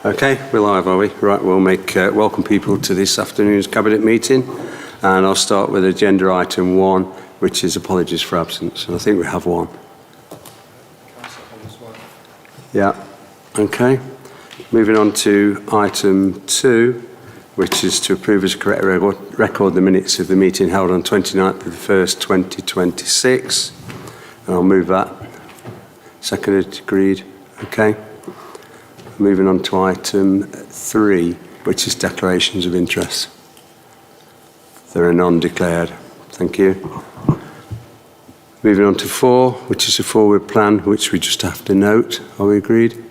Okay, we're live, are we? Right, we'll make welcome people to this afternoon's Cabinet meeting, and I'll start with agenda item 1, which is apologies for absence, and I think we have one. Yeah, okay. Moving on to item 2, which is to approve as a correct record the minutes of the meeting held on 29th of the 1st, 2026, and I'll move that. Seconded, agreed, okay. Moving on to item 3, which is declarations of interest. There are none declared. Thank you. Moving on to 4, which is a forward plan, which we just have to note. Are we agreed?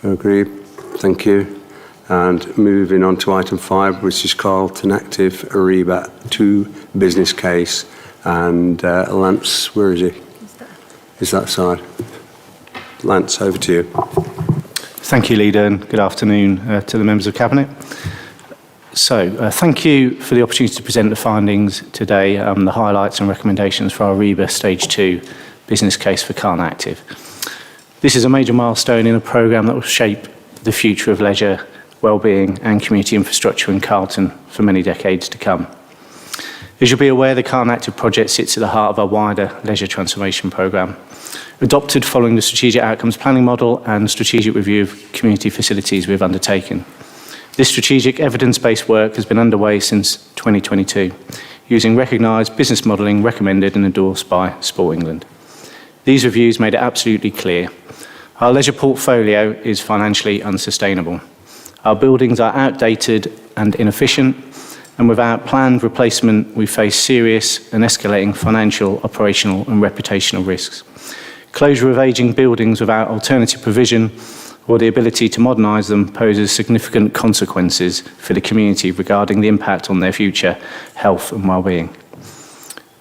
Agreed. Thank you. And moving on to item 5, which is Carlton Active Ariba 2 business case. And Lance, where is he? Is that side? Lance, over to you. Thank you, Leader, and good afternoon to the members of Cabinet. So, thank you for the opportunity to present the findings today, the highlights and recommendations for our REBA Stage 2 business case for Carlton Active. This is a major milestone in a programme that will shape the future of leisure, wellbeing and community infrastructure in Carlton for many decades to come. As you'll be aware, the Carlton Active project sits at the heart of our wider leisure transformation programme, adopted following the strategic outcomes planning model and strategic review of community facilities we've undertaken. This strategic evidence-based work has been underway since 2022, using recognised business modelling recommended and endorsed by Sport England. These reviews made it absolutely clear our leisure portfolio is financially unsustainable. Our buildings are outdated and inefficient, and without planned replacement, we face serious and escalating financial, operational and reputational risks. Closure of ageing buildings without alternative provision or the ability to modernise them poses significant consequences for the community regarding the impact on their future health and wellbeing.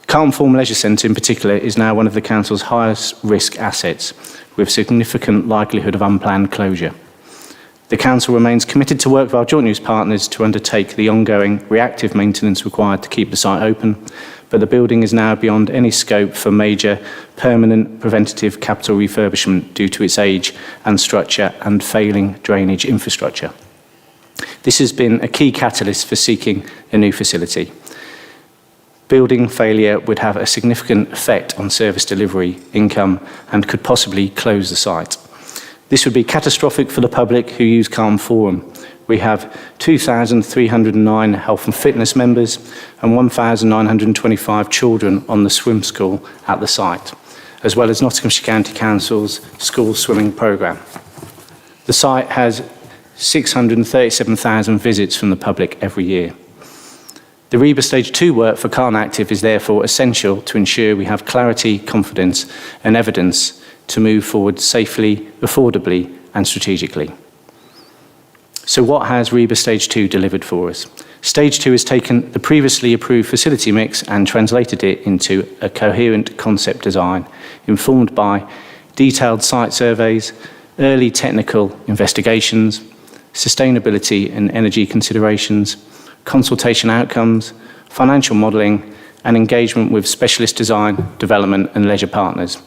Carlton Form Leisure Centre in particular is now one of the Council's highest risk assets, with significant likelihood of unplanned closure. The Council remains committed to work with our joint use partners to undertake the ongoing reactive maintenance required to keep the site open, but the building is now beyond any scope for major permanent preventative capital refurbishment due to its age and structure and failing drainage infrastructure. This has been a key catalyst for seeking a new facility. Building failure would have a significant effect on service delivery, income, and could possibly close the site. This would be catastrophic for the public who use Carlton Forum. We have 2,309 health and fitness members and 1,925 children on the swim school at the site, as well as Nottinghamshire County Council's school swimming programme. The site has 637,000 visits from the public every year. The REBA Stage 2 work for Carlton Active is therefore essential to ensure we have clarity, confidence and evidence to move forward safely, affordably and strategically. So what has REBA Stage 2 delivered for us? Stage 2 has taken the previously approved facility mix and translated it into a coherent concept design, informed by detailed site surveys, early technical investigations, sustainability and energy considerations, consultation outcomes, financial modelling, and engagement with specialist design, development and leisure partners.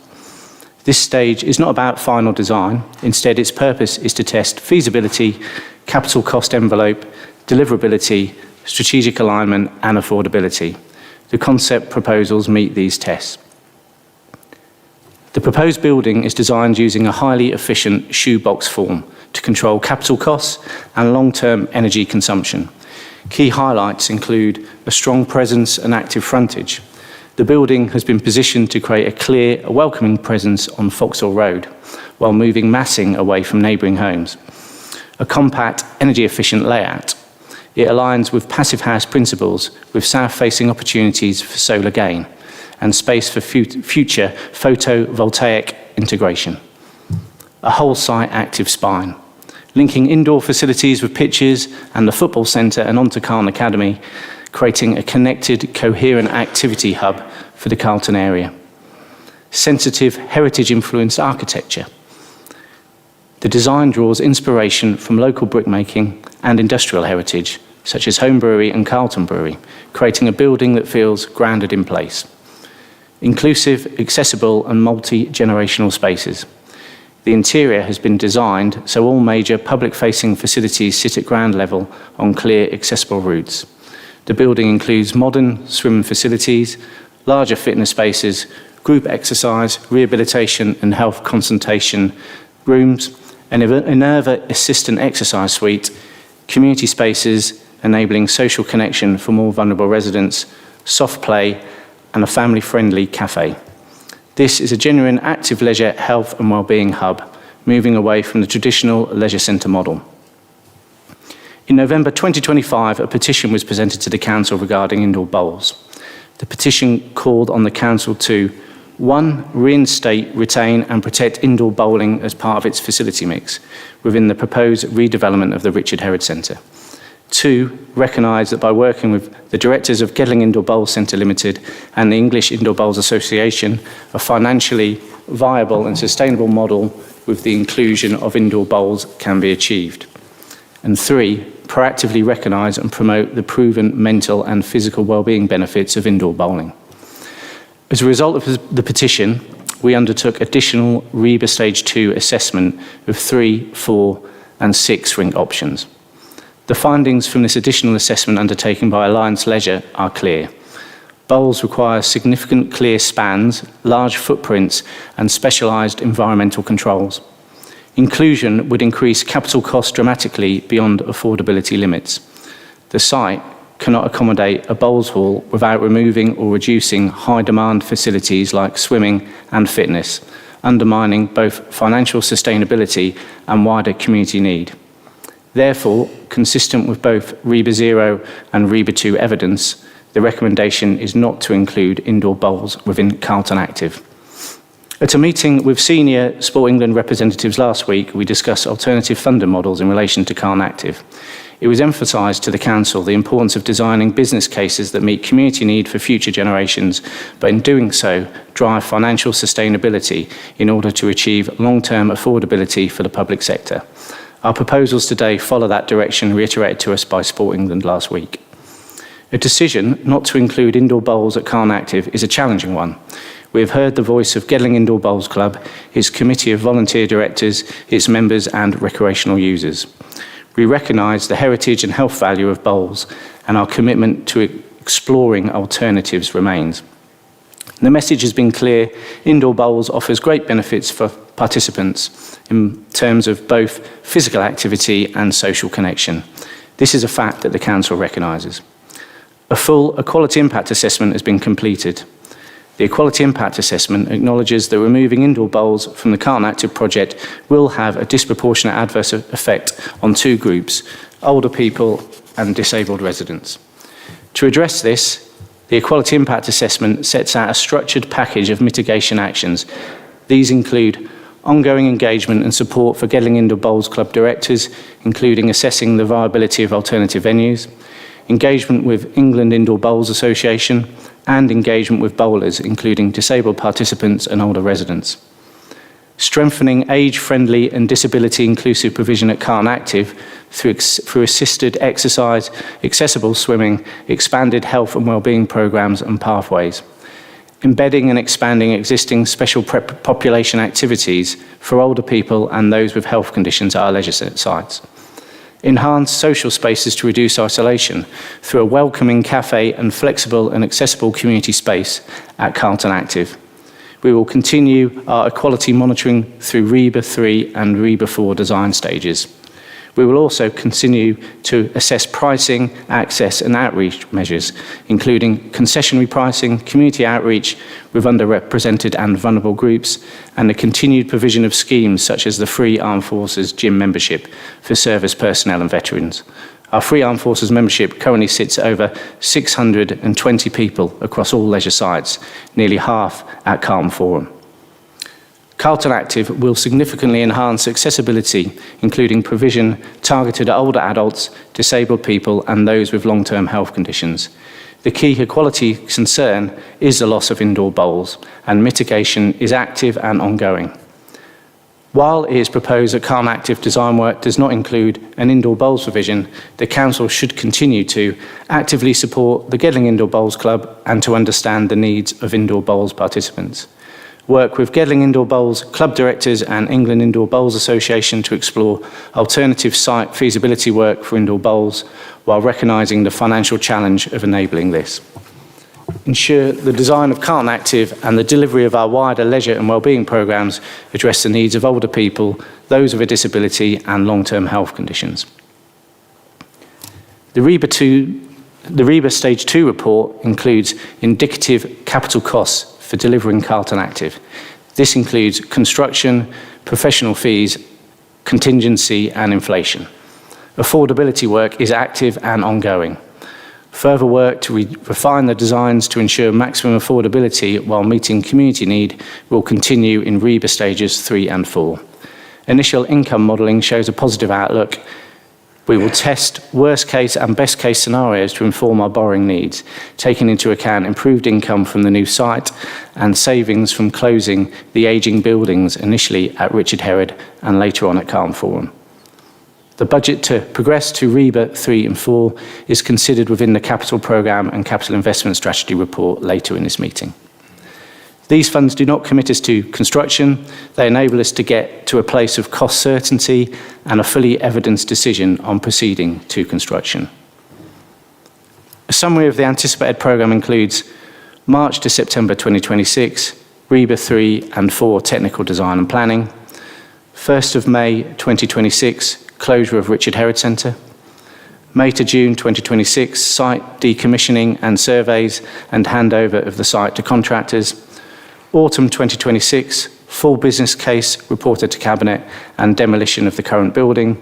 This stage is not about final design. Instead, its purpose is to test feasibility, capital cost envelope, deliverability, strategic alignment, and affordability. The concept proposals meet these tests. The proposed building is designed using a highly efficient shoebox form to control capital costs and long-term energy consumption. Key highlights include a strong presence and active frontage. The building has been positioned to create a clear, welcoming presence on Foxhall Road, while moving massing away from neighbouring homes. A compact, energy-efficient layout. It aligns with passive house principles, with south-facing opportunities for solar gain, and space for future photovoltaic integration. A whole-site active spine, linking indoor facilities with pitches and the football centre and onto Carlton Academy, creating a connected, coherent activity hub for the Carlton area. Sensitive, heritage-influenced architecture. The design draws inspiration from local brickmaking and industrial heritage, such as Home Brewery and Carlton Brewery, creating a building that feels grounded in place. Inclusive, accessible and multi-generational spaces. The interior has been designed so all major public-facing facilities sit at ground level on clear, accessible routes. The building includes modern swim facilities, larger fitness spaces, group exercise, rehabilitation and health consultation rooms, an Enerva assistant exercise suite, community spaces enabling social connection for more vulnerable residents, soft play, and a family-friendly cafe. This is a genuine active leisure, health and wellbeing hub, moving away from the traditional leisure centre model. In November 2025, a petition was presented to the Council regarding indoor bowls. The petition called on the Council to 1. Reinstate, retain and protect indoor bowling as part of its facility mix within the proposed redevelopment of the Richard Herod Centre. 2. Recognise that by working with the directors of Gedling Indoor Bowls Centre Limited and the English Indoor Bowls Association, a financially viable and sustainable model with the inclusion of indoor bowls can be achieved. And 3. Proactively recognise and promote the proven mental and physical wellbeing benefits of indoor bowling. As a result of the petition, we undertook additional REBA Stage 2 assessment of 3, 4 and 6 rink options. The findings from this additional assessment undertaken by Alliance Leisure are clear. Bowls require significant clear spans, large footprints and specialised environmental controls. Inclusion would increase capital costs dramatically beyond affordability limits. The site cannot accommodate a bowls hall without removing or reducing high-demand facilities like swimming and fitness, undermining both financial sustainability and wider community need. Therefore, consistent with both REBA 0 and REBA 2 evidence, the recommendation is not to include indoor bowls within Carlton Active. At a meeting with senior Sport England representatives last week, we discussed alternative funding models in relation to Carlton Active. It was emphasised to the Council the importance of designing business cases that meet community need for future generations, but in doing so, drive financial sustainability in order to achieve long-term affordability for the public sector. Our proposals today follow that direction reiterated to us by Sport England last week. A decision not to include indoor bowls at Carlton Active is a challenging one. We have heard the voice of Gedling Indoor Bowls Club, its committee of volunteer directors, its members and recreational users. We recognise the heritage and health value of bowls, and our commitment to exploring alternatives remains. The message has been clear: indoor bowls offers great benefits for participants in terms of both physical activity and social connection. This is a fact that the Council recognises. A full equality impact assessment has been completed. The equality impact assessment acknowledges that removing indoor bowls from the Carlton Active project will have a disproportionate adverse effect on two groups: older people and disabled residents. To address this, the equality impact assessment sets out a structured package of mitigation actions. These include ongoing engagement and support for Gedling Indoor Bowls Club directors, including assessing the viability of alternative venues, engagement with England Indoor Bowls Association, and engagement with bowlers, including disabled participants and older residents. Strengthening age-friendly and disability-inclusive provision at Carlton Active through assisted exercise, accessible swimming, expanded health and wellbeing programmes and pathways. Embedding and expanding existing special population activities for older people and those with health conditions at our leisure sites. Enhance social spaces to reduce isolation through a welcoming cafe and flexible and accessible community space at Carlton Active. We will continue our equality monitoring through REBA 3 and REBA 4 design stages. We will also continue to assess pricing, access and outreach measures, including concessionary pricing, community outreach with underrepresented and vulnerable groups, and the continued provision of schemes such as the free Armed Forces gym membership for service personnel and veterans. Our free Armed Forces membership currently sits at over 620 people across all leisure sites, nearly half at Carlton Forum. Carlton Active will significantly enhance accessibility, including provision targeted at older adults, disabled people and those with long-term health conditions. The key equality concern is the loss of indoor bowls, and mitigation is active and ongoing. While it is proposed that Carlton Active design work does not include an indoor bowls provision, the Council should continue to actively support the Gedling Indoor Bowls Club and to understand the needs of indoor bowls participants. work with Gedling Indoor Bowls Club Directors and England Indoor Bowls Association to explore alternative site feasibility work for indoor bowls while recognising the financial challenge of enabling this. Ensure the design of Carlton Active and the delivery of our wider leisure and wellbeing programmes address the needs of older people, those with a disability and long-term health conditions. The REBA Stage 2 report includes indicative capital costs for delivering Carlton Active. This includes construction, professional fees, contingency and inflation. Affordability work is active and ongoing. Further work to refine the designs to ensure maximum affordability while meeting community need will continue in REBA Stages 3 and 4. Initial income modelling shows a positive outlook. We will test worst case and best case scenarios to inform our borrowing needs, taking into account improved income from the new site and savings from closing the ageing buildings initially at Richard Herod and later on at Carlton Forum. The budget to progress to REBA 3 and 4 is considered within the capital programme and capital investment strategy report later in this meeting. These funds do not commit us to construction. They enable us to get to a place of cost certainty and a fully evidenced decision on proceeding to construction. A summary of the anticipated programme includes March to September 2026, REBA 3 and 4 technical design and planning, 1st of May 2026, closure of Richard Herod Centre, May to June 2026, site decommissioning and surveys and handover of the site to contractors, Autumn 2026, full business case reported to Cabinet and demolition of the current building.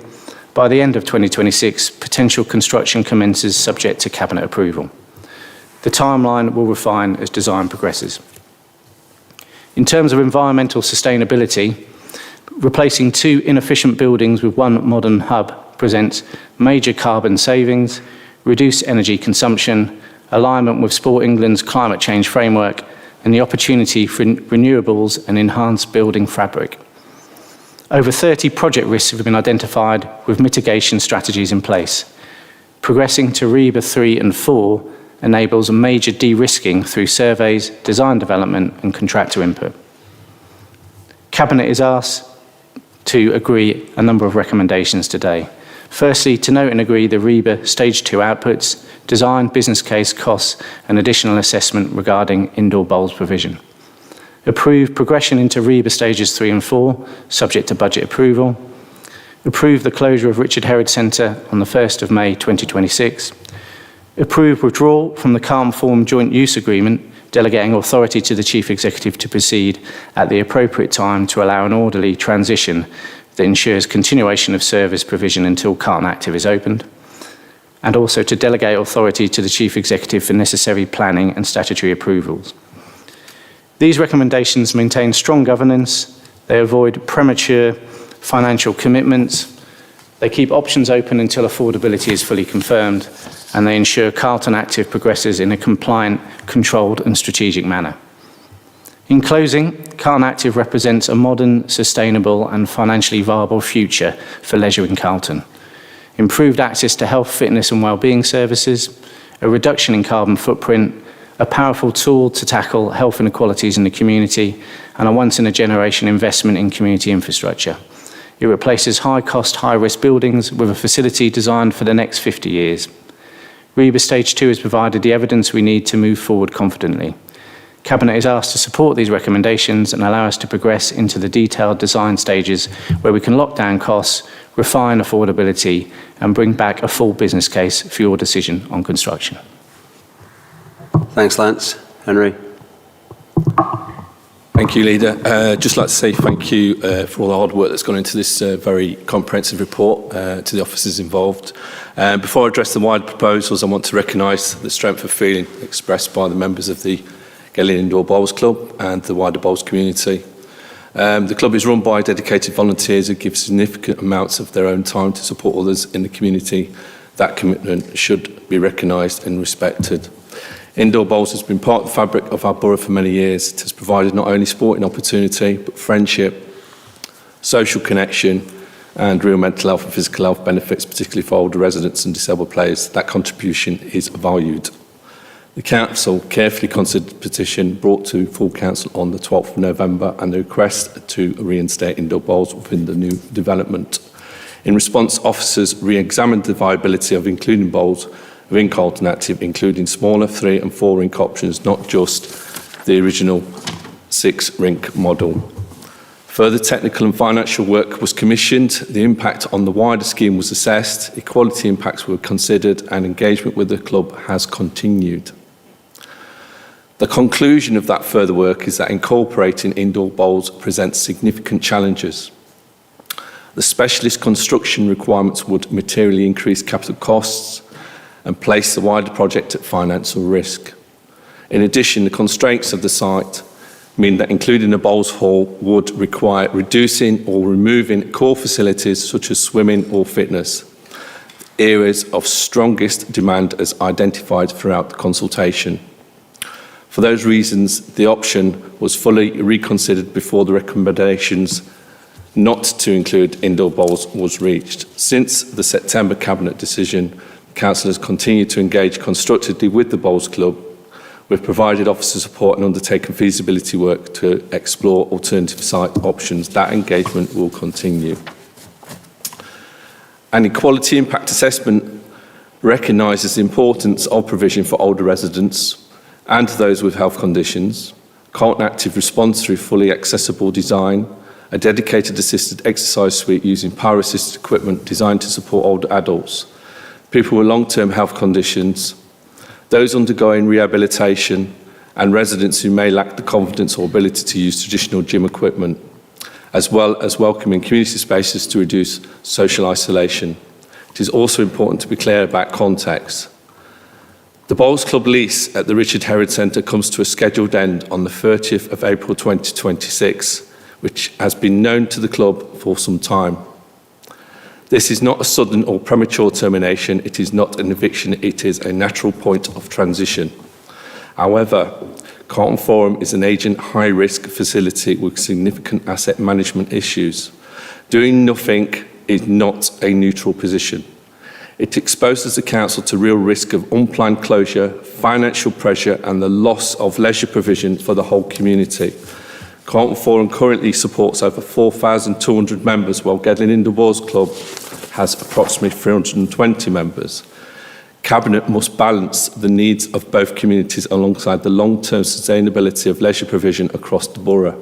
By the end of 2026, potential construction commences subject to Cabinet approval. The timeline will refine as design progresses. In terms of environmental sustainability, replacing 2 inefficient buildings with 1 modern hub presents major carbon savings, reduced energy consumption, alignment with Sport England's climate change framework, and the opportunity for renewables and enhanced building fabric. Over 30 project risks have been identified with mitigation strategies in place. Progressing to REBA 3 and 4 enables a major de-risking through surveys, design development and contractor input. Cabinet is asked to agree a number of recommendations today. Firstly, to note and agree the REBA Stage 2 outputs, design, business case, costs, and additional assessment regarding indoor bowls provision. Approve progression into REBA Stages 3 and 4, subject to budget approval. Approve the closure of Richard Herod Centre on the 1st of May 2026. Approve withdrawal from the Carlton Forum Joint Use Agreement, delegating authority to the Chief Executive to proceed at the appropriate time to allow an orderly transition that ensures continuation of service provision until Carlton Active is opened, and also to delegate authority to the Chief Executive for necessary planning and statutory approvals. These recommendations maintain strong governance, they avoid premature financial commitments, they keep options open until affordability is fully confirmed, and they ensure Carlton Active progresses in a compliant, controlled and strategic manner. In closing, Carlton Active represents a modern, sustainable and financially viable future for leisure in Carlton. Improved access to health, fitness and wellbeing services, a reduction in carbon footprint, a powerful tool to tackle health inequalities in the community, and a once-in-a-generation investment in community infrastructure. It replaces high-cost, high-risk buildings with a facility designed for the next 50 years. REBA Stage 2 has provided the evidence we need to move forward confidently. Cabinet is asked to support these recommendations and allow us to progress into the detailed design stages where we can lock down costs, refine affordability and bring back a full business case for your decision on construction. Thanks, Lance. Henry. Thank you, Leader. Just like to say thank you for all the hard work that's gone into this very comprehensive report to the officers involved. Before I address the wider proposals, I want to recognise the strength of feeling expressed by the members of the Gedling Indoor Bowls Club and the wider bowls community. The club is run by dedicated volunteers who give significant amounts of their own time to support others in the community. That commitment should be recognised and respected. Indoor bowls has been part of the fabric of our borough for many years. It has provided not only sporting opportunity, but friendship, social connection, and real mental health and physical health benefits, particularly for older residents and disabled players. That contribution is valued. The Council carefully considered the petition brought to full Council on the 12th of November and the request to reinstate indoor bowls within the new development. In response, officers re-examined the viability of including bowls within Carlton Active, including smaller 3 and 4 rink options, not just the original 6 rink model. Further technical and financial work was commissioned, the impact on the wider scheme was assessed, equality impacts were considered, and engagement with the club has continued. The conclusion of that further work is that incorporating indoor bowls presents significant challenges. The specialist construction requirements would materially increase capital costs and place the wider project at financial risk. In addition, the constraints of the site mean that including a bowls hall would require reducing or removing core facilities such as swimming or fitness, areas of strongest demand as identified throughout the consultation. For those reasons, the option was fully reconsidered before the recommendations not to include indoor bowls was reached. Since the September Cabinet decision, the Council has continued to engage constructively with the Bowls Club. We've provided officer support and undertaken feasibility work to explore alternative site options. That engagement will continue. An equality impact assessment recognises the importance of provision for older residents and those with health conditions. Carlton Active responds through fully accessible design, a dedicated assisted exercise suite using power-assisted equipment designed to support older adults, people with long-term health conditions, those undergoing rehabilitation, and residents who may lack the confidence or ability to use traditional gym equipment, as well as welcoming community spaces to reduce social isolation. It is also important to be clear about context. The Bowls Club lease at the Richard Herod Centre comes to a scheduled end on the 30th of April 2026, which has been known to the club for some time. This is not a sudden or premature termination. It is not an eviction. It is a natural point of transition. However, Carlton Forum is an agent high-risk facility with significant asset management issues. Doing nothing is not a neutral position. It exposes the council to real risk of unplanned closure, financial pressure, and the loss of leisure provision for the whole community. Carlton Forum currently supports over 4,200 members, while Gedling Indoor Bowls Club has approximately 320 members. Cabinet must balance the needs of both communities alongside the long-term sustainability of leisure provision across the borough.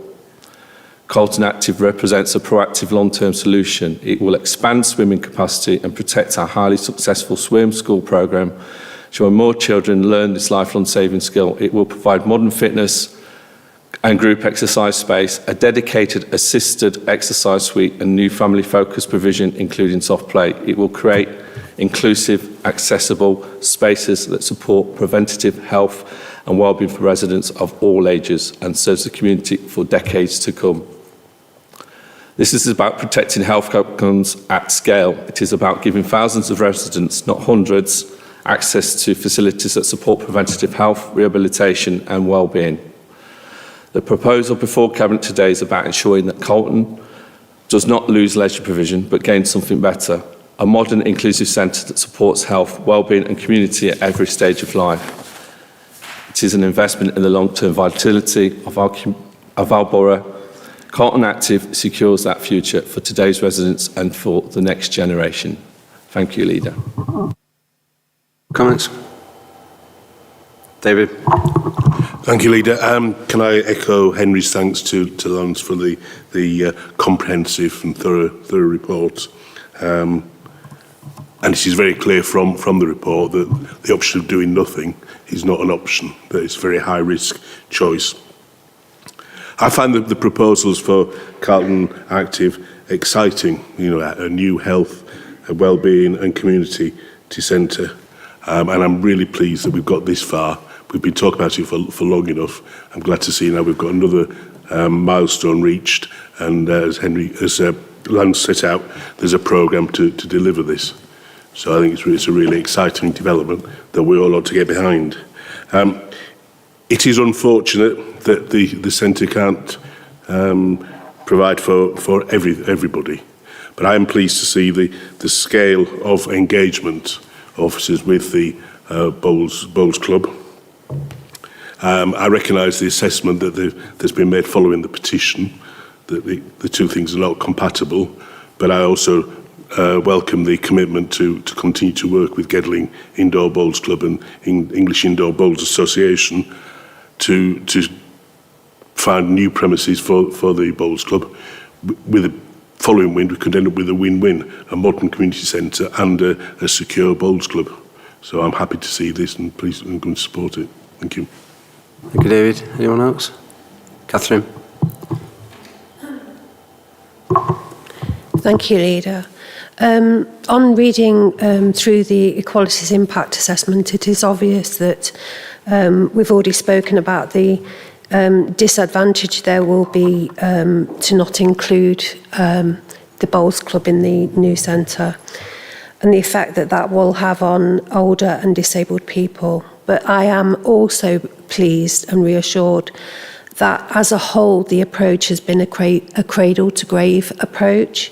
Carlton Active represents a proactive long-term solution. It will expand swimming capacity and protect our highly successful swim school programme, ensuring more children learn this lifelong saving skill. It will provide modern fitness and group exercise space, a dedicated assisted exercise suite, and new family-focused provision, including soft play. It will create inclusive, accessible spaces that support preventative health and wellbeing for residents of all ages and serves the community for decades to come. This is about protecting health outcomes at scale. It is about giving thousands of residents, not hundreds, access to facilities that support preventative health, rehabilitation and wellbeing. The proposal before Cabinet today is about ensuring that Carlton does not lose leisure provision but gains something better, a modern inclusive centre that supports health, wellbeing and community at every stage of life. It is an investment in the long-term vitality of our borough. Carlton Active secures that future for today's residents and for the next generation. Thank you, Leader. Comments? David? Thank you, Leader. Can I echo Henry's thanks to Lawrence for the comprehensive and thorough report. And it is very clear from the report that the option of doing nothing is not an option, that it's a very high-risk choice. I find the proposals for Carlton Active exciting, a new health, wellbeing and community centre. And I'm really pleased that we've got this far. We've been talking about it for long enough. I'm glad to see now we've got another milestone reached, and as Lance set out, there's a programme to deliver this. So I think it's a really exciting development that we all ought to get behind. It is unfortunate that the centre can't provide for everybody, but I am pleased to see the scale of engagement officers with the Bowls Club. I recognise the assessment that there's been made following the petition, that the two things are not compatible, but I also welcome the commitment to continue to work with Gedling Indoor Bowls Club and English Indoor Bowls Association to find new premises for the Bowls Club. With the following wind, we could end up with a win-win, a modern community centre and a secure Bowls Club. So I'm happy to see this, and please, I'm going to support it. Thank you. Thank you, David. Anyone else? Catherine? Thank you, Leader. On reading through the Equalities Impact Assessment, it is obvious that we've already spoken about the disadvantage there will be to not include the Bowls Club in the new centre, and the effect that that will have on older and disabled people. But I am also pleased and reassured that as a whole the approach has been a cradle-to-grave approach,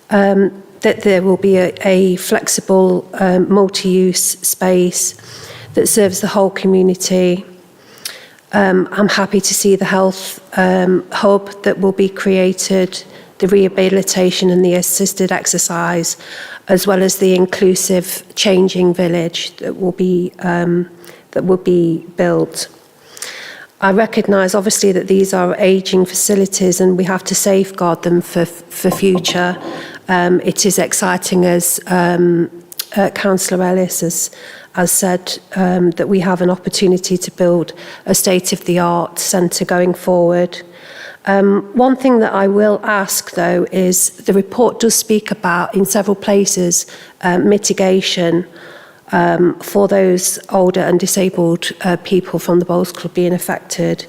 that there will be a flexible multi-use space that serves the whole community. I'm happy to see the health hub that will be created, the rehabilitation and the assisted exercise, as well as the inclusive changing village that will be built. I recognise obviously that these are ageing facilities and we have to safeguard them for future. It is exciting, as Councillor Ellis has said, that we have an opportunity to build a state-of-the-art centre going forward. One thing that I will ask, though, is the report does speak about, in several places, mitigation for those older and disabled people from the Bowls Club being affected.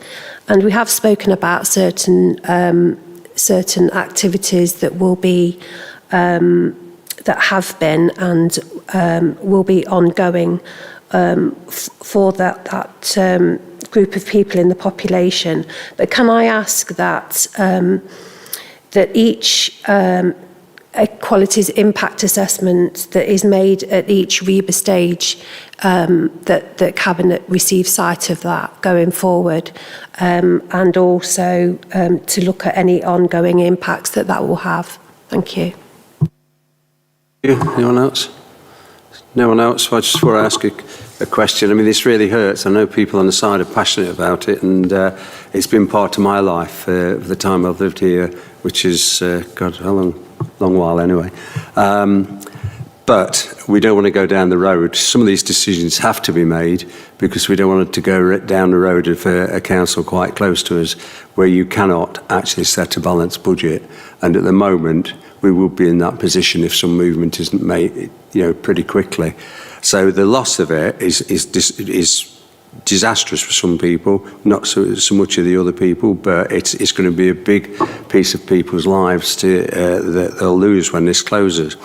And we have spoken about certain activities that will be, that have been and will be ongoing for that group of people in the population. But can I ask that that each Equalities Impact Assessment that is made at each REBA stage, that Cabinet receives sight of that going forward, and also to look at any ongoing impacts that will have. Thank you. Anyone else? No one else? So I just want to ask a question. I mean, this really hurts. I know people on the side are passionate about it, and it's been part of my life for the time I've lived here, which is, God, how long? Long while anyway. But we don't want to go down the road. Some of these decisions have to be made because we don't want it to go down the road of a council quite close to us where you cannot actually set a balanced budget. And at the moment, we will be in that position if some movement isn't made, pretty quickly. So the loss of it is disastrous for some people, not so much of the other people, but it's going to be a big piece of people's lives that they'll lose when this closes.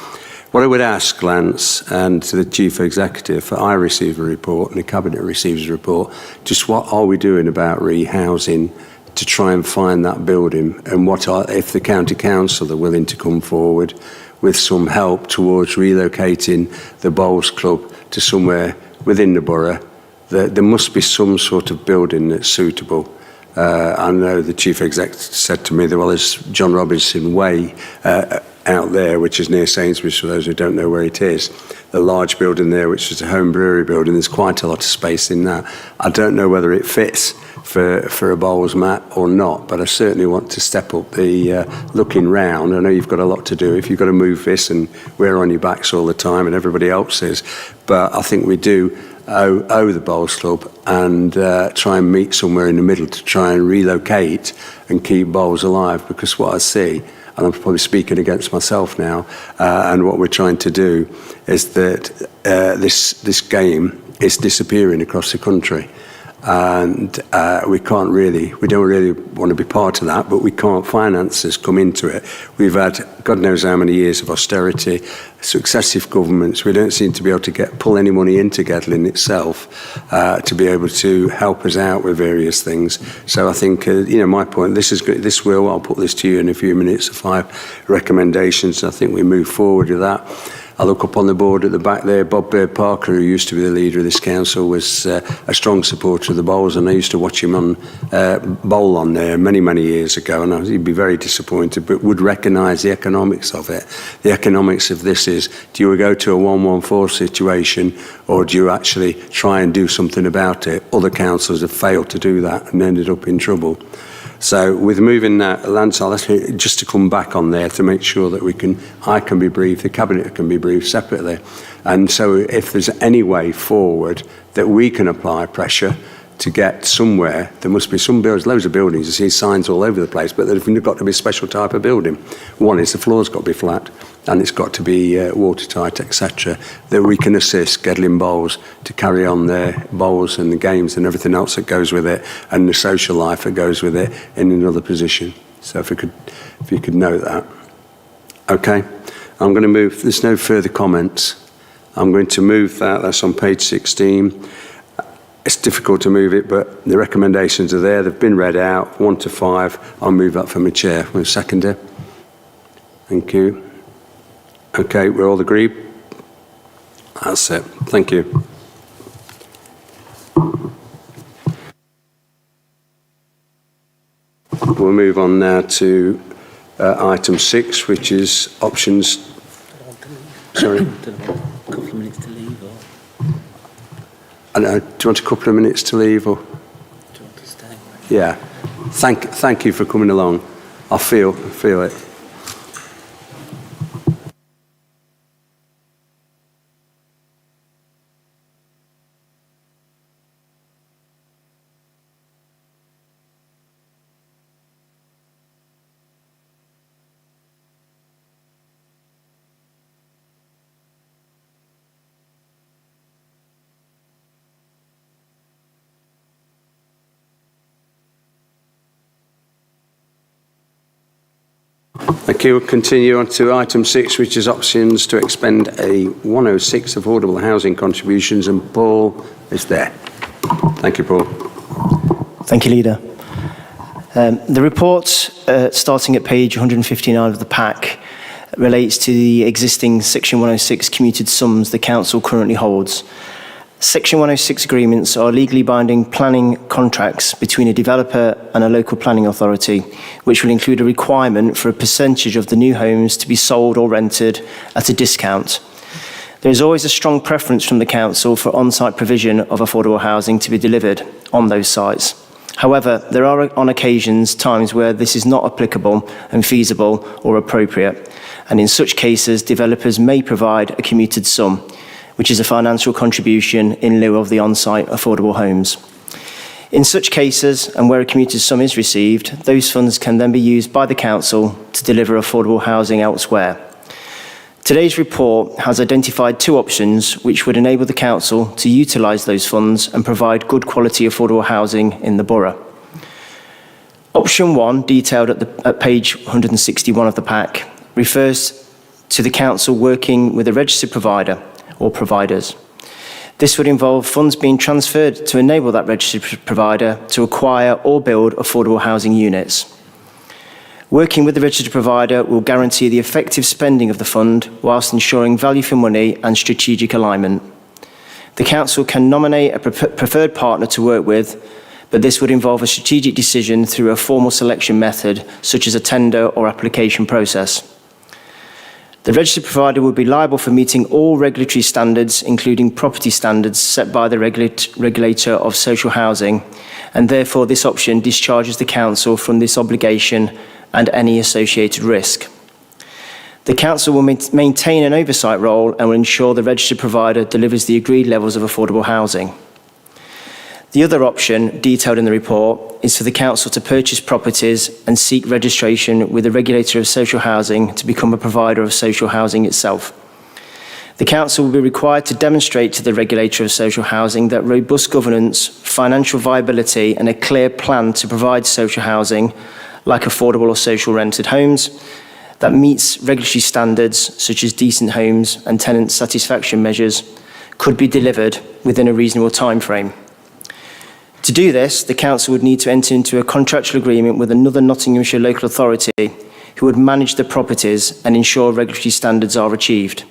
What I would ask, Lance, and to the Chief Executive, I receive a report and the Cabinet receives a report, just what are we doing about rehousing to try and find that building, and if the County Council are willing to come forward with some help towards relocating the Bowls Club to somewhere within the borough. There must be some sort of building that's suitable. I know the Chief Executive said to me, well, there's John Robinson Way out there, which is near Sainsbury's, for those who don't know where it is. The large building there, which is a home brewery building, there's quite a lot of space in that. I don't know whether it fits for a bowls mat or not, but I certainly want to step up the looking round. I know you've got a lot to do if you've got to move this and we're on your backs all the time and everybody else is, but I think we do owe the Bowls Club and try and meet somewhere in the middle to try and relocate and keep bowls alive, because what I see, and I'm probably speaking against myself now, and what we're trying to do is that this game is disappearing across the country. And we don't really want to be part of that, but we can't finances come into it. We've had God knows how many years of austerity, successive governments. We don't seem to be able to pull any money into Gedling itself to be able to help us out with various things. So I think, my point, I'll put this to you in a few minutes, 5 recommendations. I think we move forward with that. I look up on the board at the back there, Bob Parker, who used to be the leader of this council, was a strong supporter of the bowls, and I used to watch him on bowl on there many years ago, and he'd be very disappointed, but would recognise the economics of it. The economics of this is, do you go to a 1-1-4 situation, or do you actually try and do something about it? Other councils have failed to do that and ended up in trouble. So with moving that land sale, just to come back on there to make sure that I can be briefed, the Cabinet can be briefed separately. And so if there's any way forward that we can apply pressure to get somewhere, there must be some buildings, loads of buildings, you see signs all over the place, but they've got to be a special type of building. One is the floor's got to be flat, and it's got to be watertight, etc., that we can assist Gedling Bowls to carry on their bowls and the games and everything else that goes with it, and the social life that goes with it in another position. So if you could note that. Okay, I'm going to move, there's no further comments. I'm going to move that, that's on page 16. It's difficult to move it, but the recommendations are there. They've been read out, 1 to 5. I'll move that from my chair. Will you second it? Thank you. Okay, we're all agreed? That's it. Thank you. We'll move on now to item 6, which is options. Sorry? A couple of minutes to leave, or Do you want a couple of minutes to leave, or? do you want to stay? Yeah. Thank you for coming along. I feel it. Okay, we'll continue on to item 6, which is options to expend a 106 affordable housing contributions, and Paul is there. Thank you, Paul. Thank you, Leader. The report, starting at page 159 of the pack, relates to the existing Section 106 commuted sums the Council currently holds. Section 106 agreements are legally binding planning contracts between a developer and a local planning authority, which will include a requirement for a percentage of the new homes to be sold or rented at a discount. There is always a strong preference from the Council for on-site provision of affordable housing to be delivered on those sites. However, there are on occasions times where this is not applicable and feasible or appropriate, and in such cases, developers may provide a commuted sum, which is a financial contribution in lieu of the on-site affordable homes. In such cases, and where a commuted sum is received, those funds can then be used by the Council to deliver affordable housing elsewhere. Today's report has identified 2 options which would enable the Council to utilise those funds and provide good quality affordable housing in the borough. Option 1, detailed at page 161 of the pack, refers to the Council working with a registered provider or providers. This would involve funds being transferred to enable that registered provider to acquire or build affordable housing units. Working with the registered provider will guarantee the effective spending of the fund whilst ensuring value for money and strategic alignment. The Council can nominate a preferred partner to work with, but this would involve a strategic decision through a formal selection method, such as a tender or application process. The registered provider would be liable for meeting all regulatory standards, including property standards set by the regulator of social housing, and therefore this option discharges the Council from this obligation and any associated risk. The Council will maintain an oversight role and will ensure the registered provider delivers the agreed levels of affordable housing. The other option, detailed in the report, is for the Council to purchase properties and seek registration with the regulator of social housing to become a provider of social housing itself. The Council will be required to demonstrate to the regulator of social housing that robust governance, financial viability, and a clear plan to provide social housing, like affordable or social rented homes, that meets regulatory standards such as decent homes and tenant satisfaction measures, could be delivered within a reasonable timeframe. To do this, the Council would need to enter into a contractual agreement with another Nottinghamshire local authority who would manage the properties and ensure regulatory standards are achieved.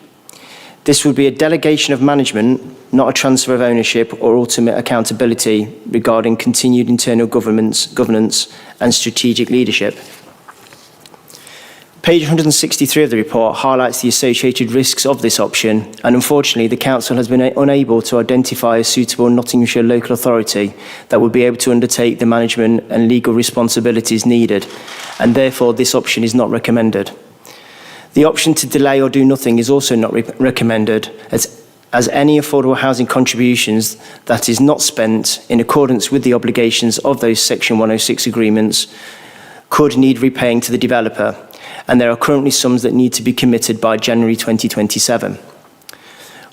This would be a delegation of management, not a transfer of ownership or ultimate accountability regarding continued internal governance and strategic leadership. Page 163 of the report highlights the associated risks of this option, and unfortunately the Council has been unable to identify a suitable Nottinghamshire local authority that would be able to undertake the management and legal responsibilities needed, and therefore this option is not recommended. The option to delay or do nothing is also not recommended, as any affordable housing contributions that is not spent in accordance with the obligations of those Section 106 agreements could need repaying to the developer, and there are currently sums that need to be committed by January 2027.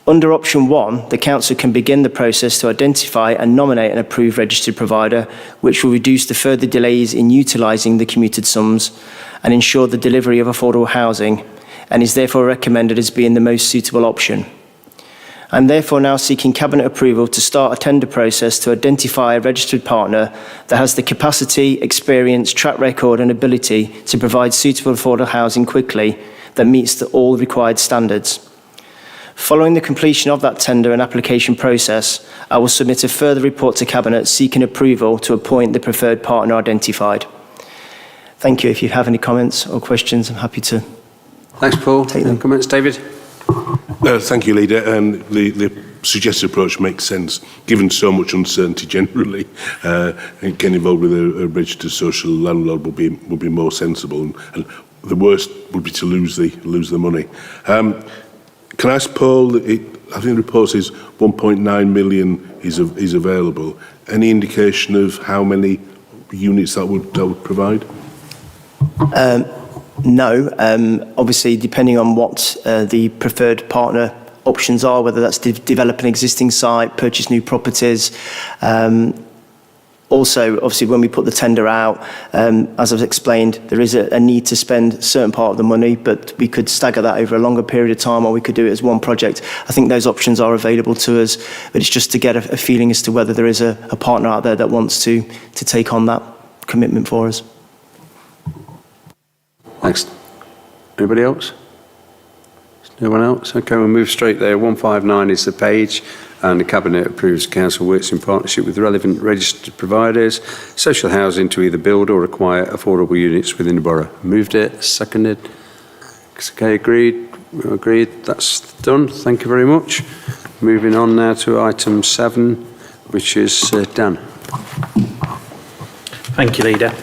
Under option 1, the Council can begin the process to identify and nominate an approved registered provider, which will reduce the further delays in utilising the commuted sums and ensure the delivery of affordable housing, and is therefore recommended as being the most suitable option. I'm therefore now seeking Cabinet approval to start a tender process to identify a registered partner that has the capacity, experience, track record and ability to provide suitable affordable housing quickly that meets all required standards. Following the completion of that tender and application process, I will submit a further report to Cabinet seeking approval to appoint the preferred partner identified. Thank you. If you have any comments or questions, I'm happy to Thanks, Paul. take them. Any comments, David? Thank you, Leader. The suggested approach makes sense, given so much uncertainty generally. Getting involved with a registered social landlord would be more sensible, and the worst would be to lose the money. Can I ask Paul? I think the report says 1.9 million is available. Any indication of how many units that would provide? No, obviously depending on what the preferred partner options are, whether that's develop an existing site, purchase new properties. Also, obviously when we put the tender out, as I've explained, there is a need to spend a certain part of the money, but we could stagger that over a longer period of time, or we could do it as one project. I think those options are available to us, but it's just to get a feeling as to whether there is a partner out there that wants to take on that commitment for us. Thanks. Anybody else? No one else? Okay, we'll move straight there. 159 is the page, and the Cabinet approves the Council works in partnership with relevant registered providers, social housing to either build or acquire affordable units within the borough. Moved it, seconded. Okay, agreed. Agreed. That's done. Thank you very much. Moving on now to item 7, which is Dan. Thank you, Leader.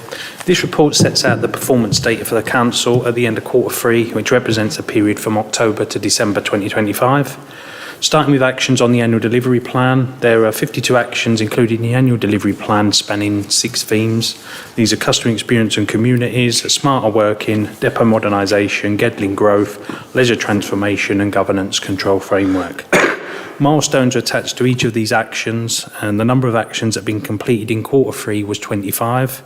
This report sets out the performance data for the Council at the end of Q3, which represents a period from October to December 2025. Starting with actions on the annual delivery plan, there are 52 actions including the annual delivery plan spanning 6 themes. These are customer experience and communities, smarter working, depot modernisation, Gedling growth, leisure transformation and governance control framework. Milestones are attached to each of these actions, and the number of actions that have been completed in Q3 was 25.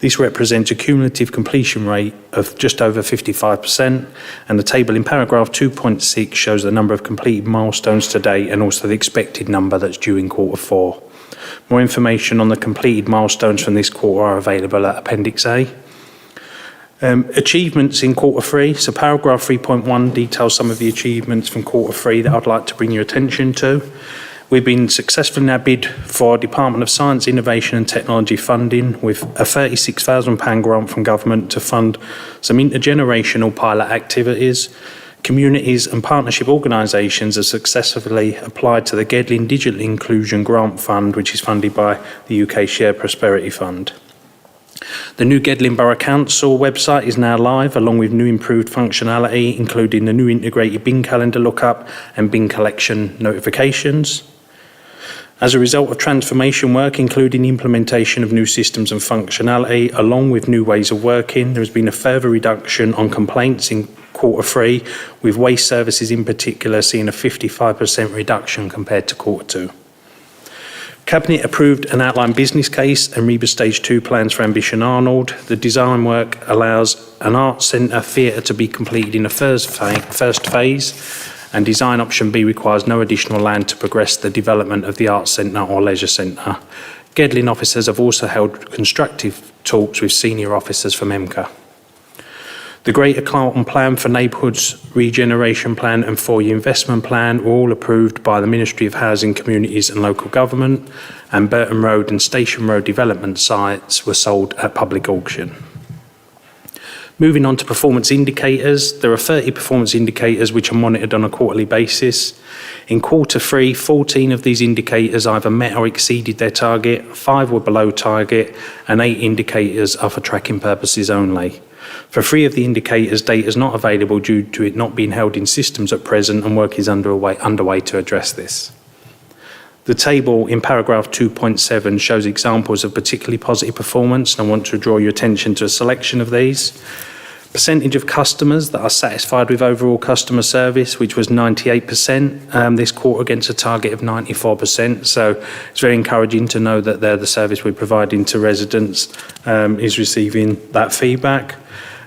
This represents a cumulative completion rate of just over 55%, and the table in paragraph 2.6 shows the number of completed milestones to date and also the expected number that's due in Q4. More information on the completed milestones from this quarter are available at Appendix A. Achievements in Q3. So paragraph 3.1 details some of the achievements from Q3 that I'd like to bring your attention to. We've been successful in our bid for Department of Science, Innovation and Technology funding with a £36,000 grant from government to fund some intergenerational pilot activities. Communities and partnership organisations have successfully applied to the Gedling Digital Inclusion Grant Fund, which is funded by the UK Shared Prosperity Fund. The new Gedling Borough Council website is now live, along with new improved functionality, including the new integrated bin calendar lookup and bin collection notifications. As a result of transformation work, including the implementation of new systems and functionality, along with new ways of working, there has been a further reduction on complaints in Q3, with waste services in particular seeing a 55% reduction compared to Q2. Cabinet approved an outline business case and Rebus Stage 2 plans for Ambition Arnold. The design work allows an arts centre theatre to be completed in the first phase, and design option B requires no additional land to progress the development of the arts centre or leisure centre. Gedling officers have also held constructive talks with senior officers from EMCA. The Greater Clarendon Plan for Neighbourhoods Regeneration Plan and 4-year Investment Plan were all approved by the Ministry of Housing, Communities and Local Government, and Burton Road and Station Road development sites were sold at public auction. Moving on to performance indicators, there are 30 performance indicators which are monitored on a quarterly basis. In quarter 3, 14 of these indicators either met or exceeded their target, 5 were below target, and 8 indicators are for tracking purposes only. For 3 of the indicators, data is not available due to it not being held in systems at present, and work is underway to address this. The table in paragraph 2.7 shows examples of particularly positive performance, and I want to draw your attention to a selection of these. Percentage of customers that are satisfied with overall customer service, which was 98% this quarter against a target of 94%. So it's very encouraging to know that the service we're providing to residents is receiving that feedback.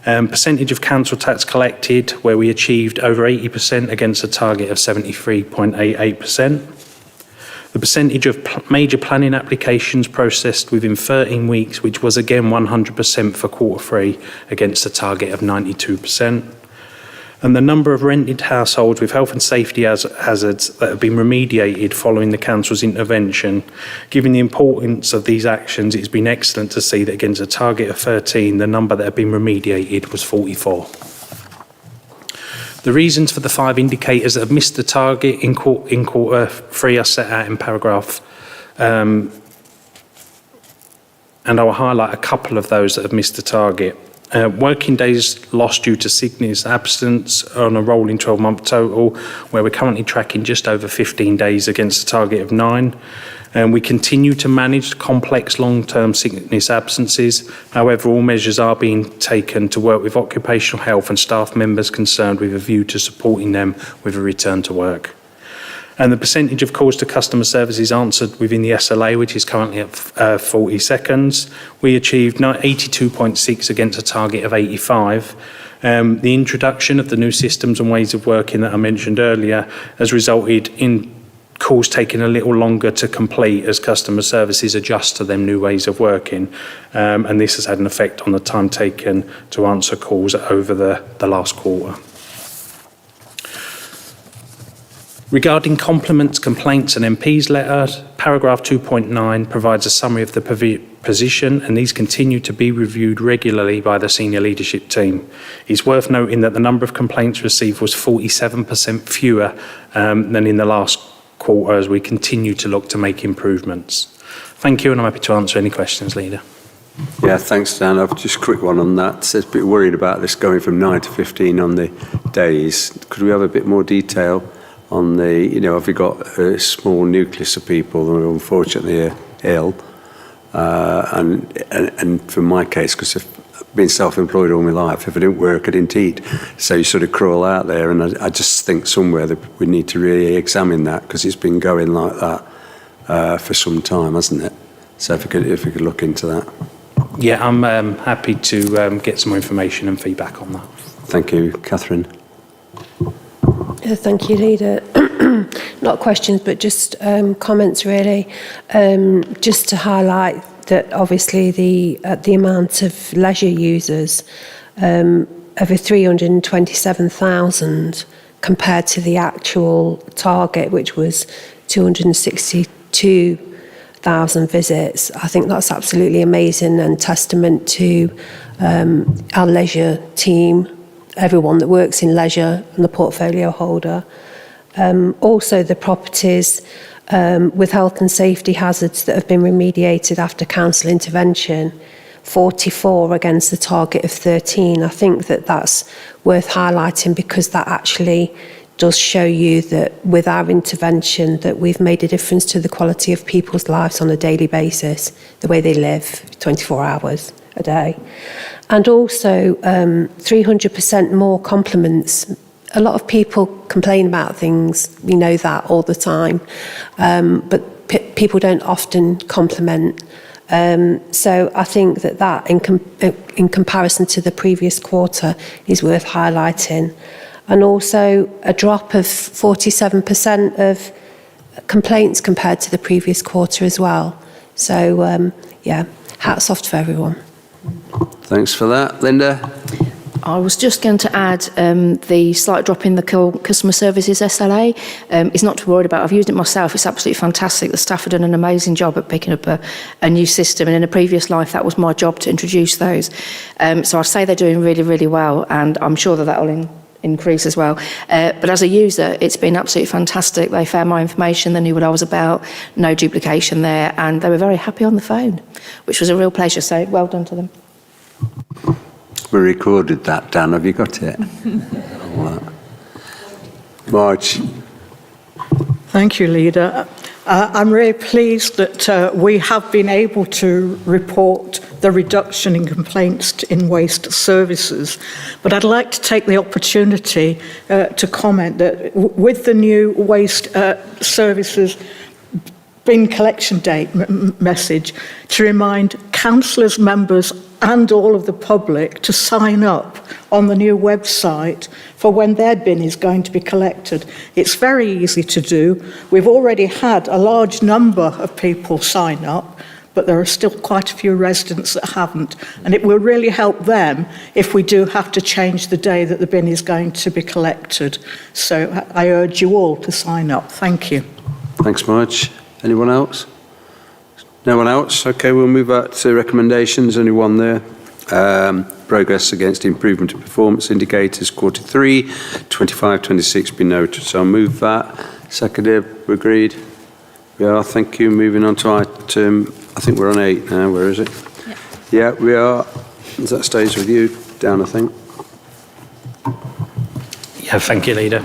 Percentage of council tax collected, where we achieved over 80% against a target of 73.88%. The percentage of major planning applications processed within 13 weeks, which was again 100% for quarter 3 against a target of 92%. And the number of rented households with health and safety hazards that have been remediated following the council's intervention. Given the importance of these actions, it's been excellent to see that against a target of 13, the number that have been remediated was 44. The reasons for the 5 indicators that have missed the target in quarter 3 are set out in paragraph, and I will highlight a couple of those that have missed the target. Working days lost due to sickness, absence on a rolling 12-month total, where we're currently tracking just over 15 days against a target of 9. And we continue to manage complex long-term sickness absences. However, all measures are being taken to work with occupational health and staff members concerned with a view to supporting them with a return to work. And the percentage of calls to customer services answered within the SLA, which is currently at 40 seconds, we achieved 82.6 against a target of 85. The introduction of the new systems and ways of working that I mentioned earlier has resulted in calls taking a little longer to complete as customer services adjust to them new ways of working. And this has had an effect on the time taken to answer calls over the last quarter. Regarding compliments, complaints and MP's letters, paragraph 2.9 provides a summary of the position, and these continue to be reviewed regularly by the senior leadership team. It's worth noting that the number of complaints received was 47% fewer than in the last quarter as we continue to look to make improvements. Thank you, and I'm happy to answer any questions, Leader. Yeah, thanks, Dan. I've just a quick one on that. So it's a bit worried about this going from 9 to 15 on the days. Could we have a bit more detail on the, have we got a small nucleus of people who are unfortunately ill? And for my case, because I've been self-employed all my life, if I didn't work, I didn't eat. So you sort of crawl out there, and I just think somewhere that we need to really examine that, because it's been going like that for some time, hasn't it? So if we could look into that. Yeah, I'm happy to get some more information and feedback on that. Thank you, Catherine. Thank you, Leader. Not questions, but just comments, really. Just to highlight that obviously the amount of leisure users, over 327,000 compared to the actual target, which was 262,000 visits. I think that's absolutely amazing and testament to our leisure team, everyone that works in leisure and the portfolio holder. Also the properties with health and safety hazards that have been remediated after council intervention, 44 against the target of 13. I think that's worth highlighting, because that actually does show you that with our intervention that we've made a difference to the quality of people's lives on a daily basis, the way they live 24 hours a day. And also 300% more compliments. A lot of people complain about things, we know that all the time, but people don't often compliment. So I think that in comparison to the previous quarter is worth highlighting. And also a drop of 47% of complaints compared to the previous quarter as well. So yeah, hats off to everyone. Thanks for that. Linda? I was just going to add the slight drop in the customer services SLA is not to be worried about. I've used it myself. It's absolutely fantastic. The staff have done an amazing job at picking up a new system, and in a previous life that was my job to introduce those. So I'd say they're doing really, really well, and I'm sure that will increase as well. But as a user, it's been absolutely fantastic. They found my information, they knew what I was about, no duplication there, and they were very happy on the phone, which was a real pleasure. So well done to them. We recorded that, Dan. Have you got it? Marge. Thank you, Leader. I'm really pleased that we have been able to report the reduction in complaints in waste services. But I'd like to take the opportunity to comment that with the new waste services bin collection date message, to remind councillors, members and all of the public to sign up on the new website for when their bin is going to be collected. It's very easy to do. We've already had a large number of people sign up, but there are still quite a few residents that haven't, and it will really help them if we do have to change the day that the bin is going to be collected. So I urge you all to sign up. Thank you. Thanks, Marge. Anyone else? No one else? Okay, we'll move back to recommendations. Only one there. Progress against improvement of performance indicators, quarter 3, 25-26 be noted. So I'll move that. Seconded, agreed? We are, thank you. Moving on to item, I think we're on 8 now. Where is it? Yeah, we are. That stays with you, Dan, I think. Yeah, thank you, Leader.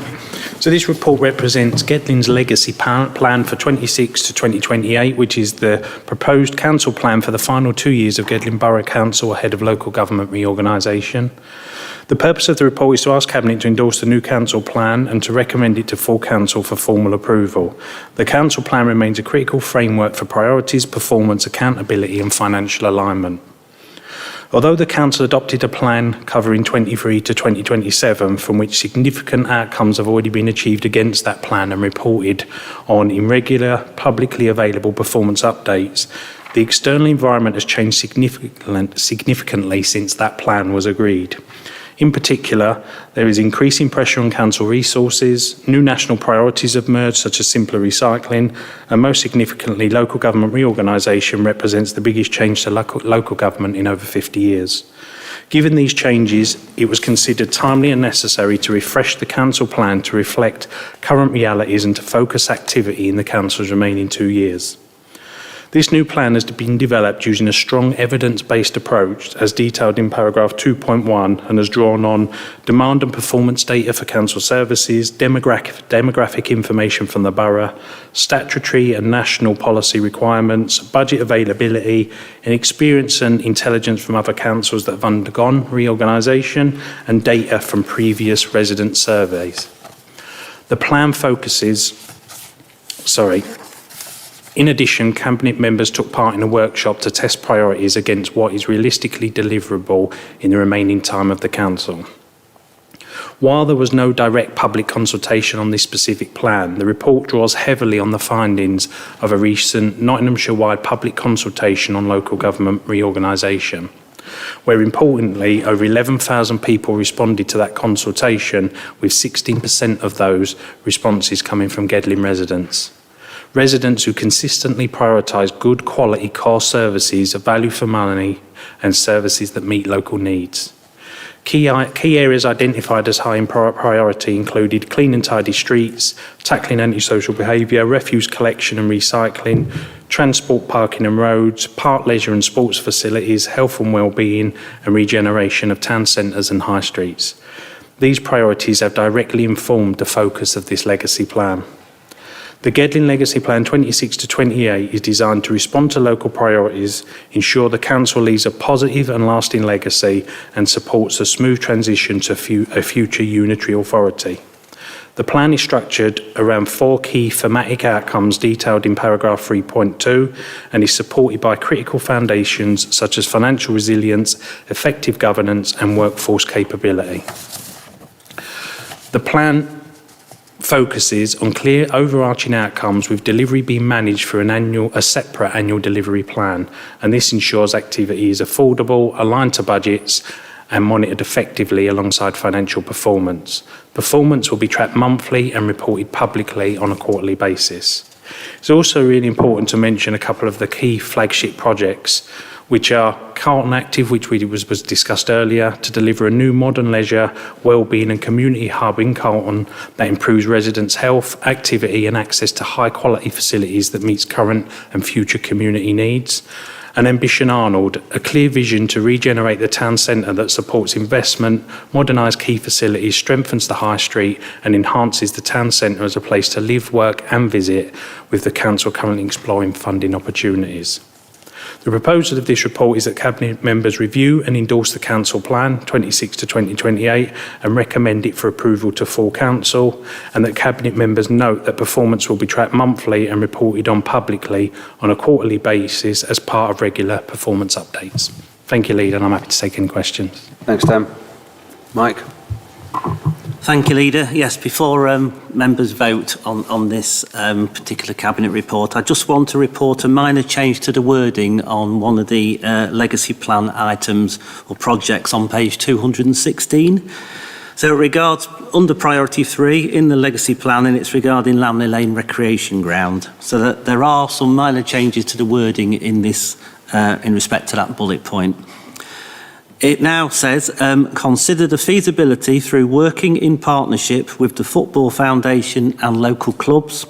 So this report represents Gedling's legacy plan for 26 to 2028, which is the proposed council plan for the final 2 years of Gedling Borough Council ahead of local government reorganisation. The purpose of the report is to ask Cabinet to endorse the new council plan and to recommend it to full council for formal approval. The council plan remains a critical framework for priorities, performance, accountability and financial alignment. Although the Council adopted a plan covering 23 to 2027, from which significant outcomes have already been achieved against that plan and reported on in regular, publicly available performance updates, the external environment has changed significantly since that plan was agreed. In particular, there is increasing pressure on council resources, new national priorities have emerged such as simpler recycling, and most significantly, local government reorganisation represents the biggest change to local government in over 50 years. Given these changes, it was considered timely and necessary to refresh the council plan to reflect current realities and to focus activity in the council's remaining 2 years. This new plan has been developed using a strong evidence-based approach as detailed in paragraph 2.1 and has drawn on demand and performance data for council services, demographic information from the borough, statutory and national policy requirements, budget availability and experience and intelligence from other councils that have undergone reorganisation and data from previous resident surveys. The plan focuses, In addition, Cabinet members took part in a workshop to test priorities against what is realistically deliverable in the remaining time of the Council. While there was no direct public consultation on this specific plan, the report draws heavily on the findings of a recent Nottinghamshire-wide public consultation on local government reorganisation, where importantly over 11,000 people responded to that consultation, with 16% of those responses coming from Gedling residents. Residents who consistently prioritise good quality core services of value for money and services that meet local needs. Key areas identified as high in priority included clean and tidy streets, tackling antisocial behaviour, refuse collection and recycling, transport, parking and roads, park leisure and sports facilities, health and wellbeing and regeneration of town centres and high streets. These priorities have directly informed the focus of this legacy plan. The Gedling Legacy Plan 26 to 28 is designed to respond to local priorities, ensure the Council leaves a positive and lasting legacy and supports a smooth transition to a future unitary authority. The plan is structured around 4 key thematic outcomes detailed in paragraph 3.2 and is supported by critical foundations such as financial resilience, effective governance and workforce capability. The plan focuses on clear overarching outcomes, with delivery being managed through a separate annual delivery plan, and this ensures activity is affordable, aligned to budgets and monitored effectively alongside financial performance. Performance will be tracked monthly and reported publicly on a quarterly basis. It's also really important to mention a couple of the key flagship projects, which are Carlton Active, which was discussed earlier, to deliver a new modern leisure, wellbeing and community hub in Carlton that improves residents' health, activity and access to high quality facilities that meets current and future community needs. And Ambition Arnold, a clear vision to regenerate the town centre that supports investment, modernise key facilities, strengthens the high street and enhances the town centre as a place to live, work and visit, with the council currently exploring funding opportunities. The proposal of this report is that Cabinet members review and endorse the Council Plan 26 to 2028 and recommend it for approval to full Council, and that Cabinet members note that performance will be tracked monthly and reported on publicly on a quarterly basis as part of regular performance updates. Thank you, Leader, and I'm happy to take any questions. Thanks, Dan. Mike? Thank you, Leader. Yes, before members vote on this particular Cabinet report, I just want to report a minor change to the wording on one of the legacy plan items or projects on page 216. So it regards under priority 3 in the legacy plan, and it's regarding Lamley Lane Recreation Ground. So that there are some minor changes to the wording in this in respect to that bullet point. It now says, consider the feasibility through working in partnership with the Football Foundation and local clubs,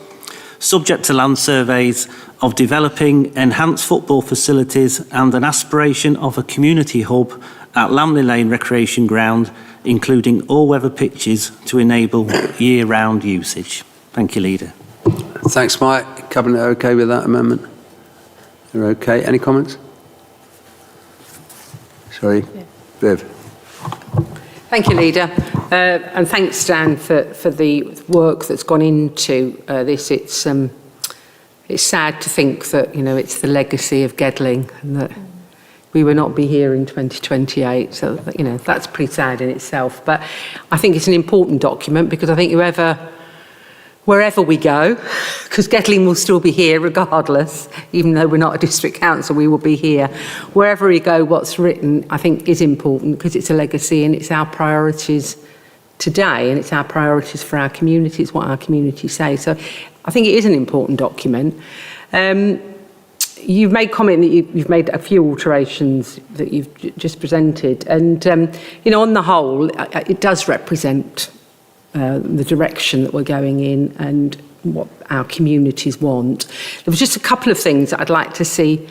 subject to land surveys, of developing enhanced football facilities and an aspiration of a community hub at Lamley Lane Recreation Ground, including all-weather pitches to enable year-round usage. Thank you, Leader. Thanks, Mike. Cabinet okay with that amendment? You're okay. Any comments? Sorry. Viv. Thank you, Leader. And thanks, Dan, for the work that's gone into this. It's sad to think that, you know, it's the legacy of Gedling and that we will not be here in 2028. So, you know, that's pretty sad in itself. But I think it's an important document because I think wherever we go, because Gedling will still be here regardless, even though we're not a district council, we will be here. Wherever we go, what's written, I think, is important because it's a legacy and it's our priorities today and it's our priorities for our community. It's what our community say. So I think it is an important document. You've made comment that you've made a few alterations that you've just presented. And, you know, on the whole, it does represent the direction that we're going in and what our communities want. There was just a couple of things that I'd like to see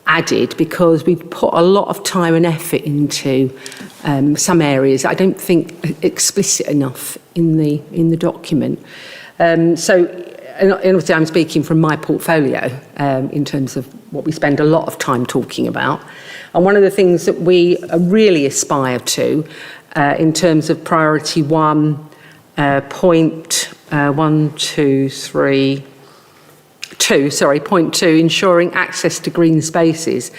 added because we put a lot of time and effort into some areas I don't think explicit enough in the document. So obviously I'm speaking from my portfolio in terms of what we spend a lot of time talking about. And one of the things that we really aspire to in terms of priority 1, point 2, ensuring access to green spaces.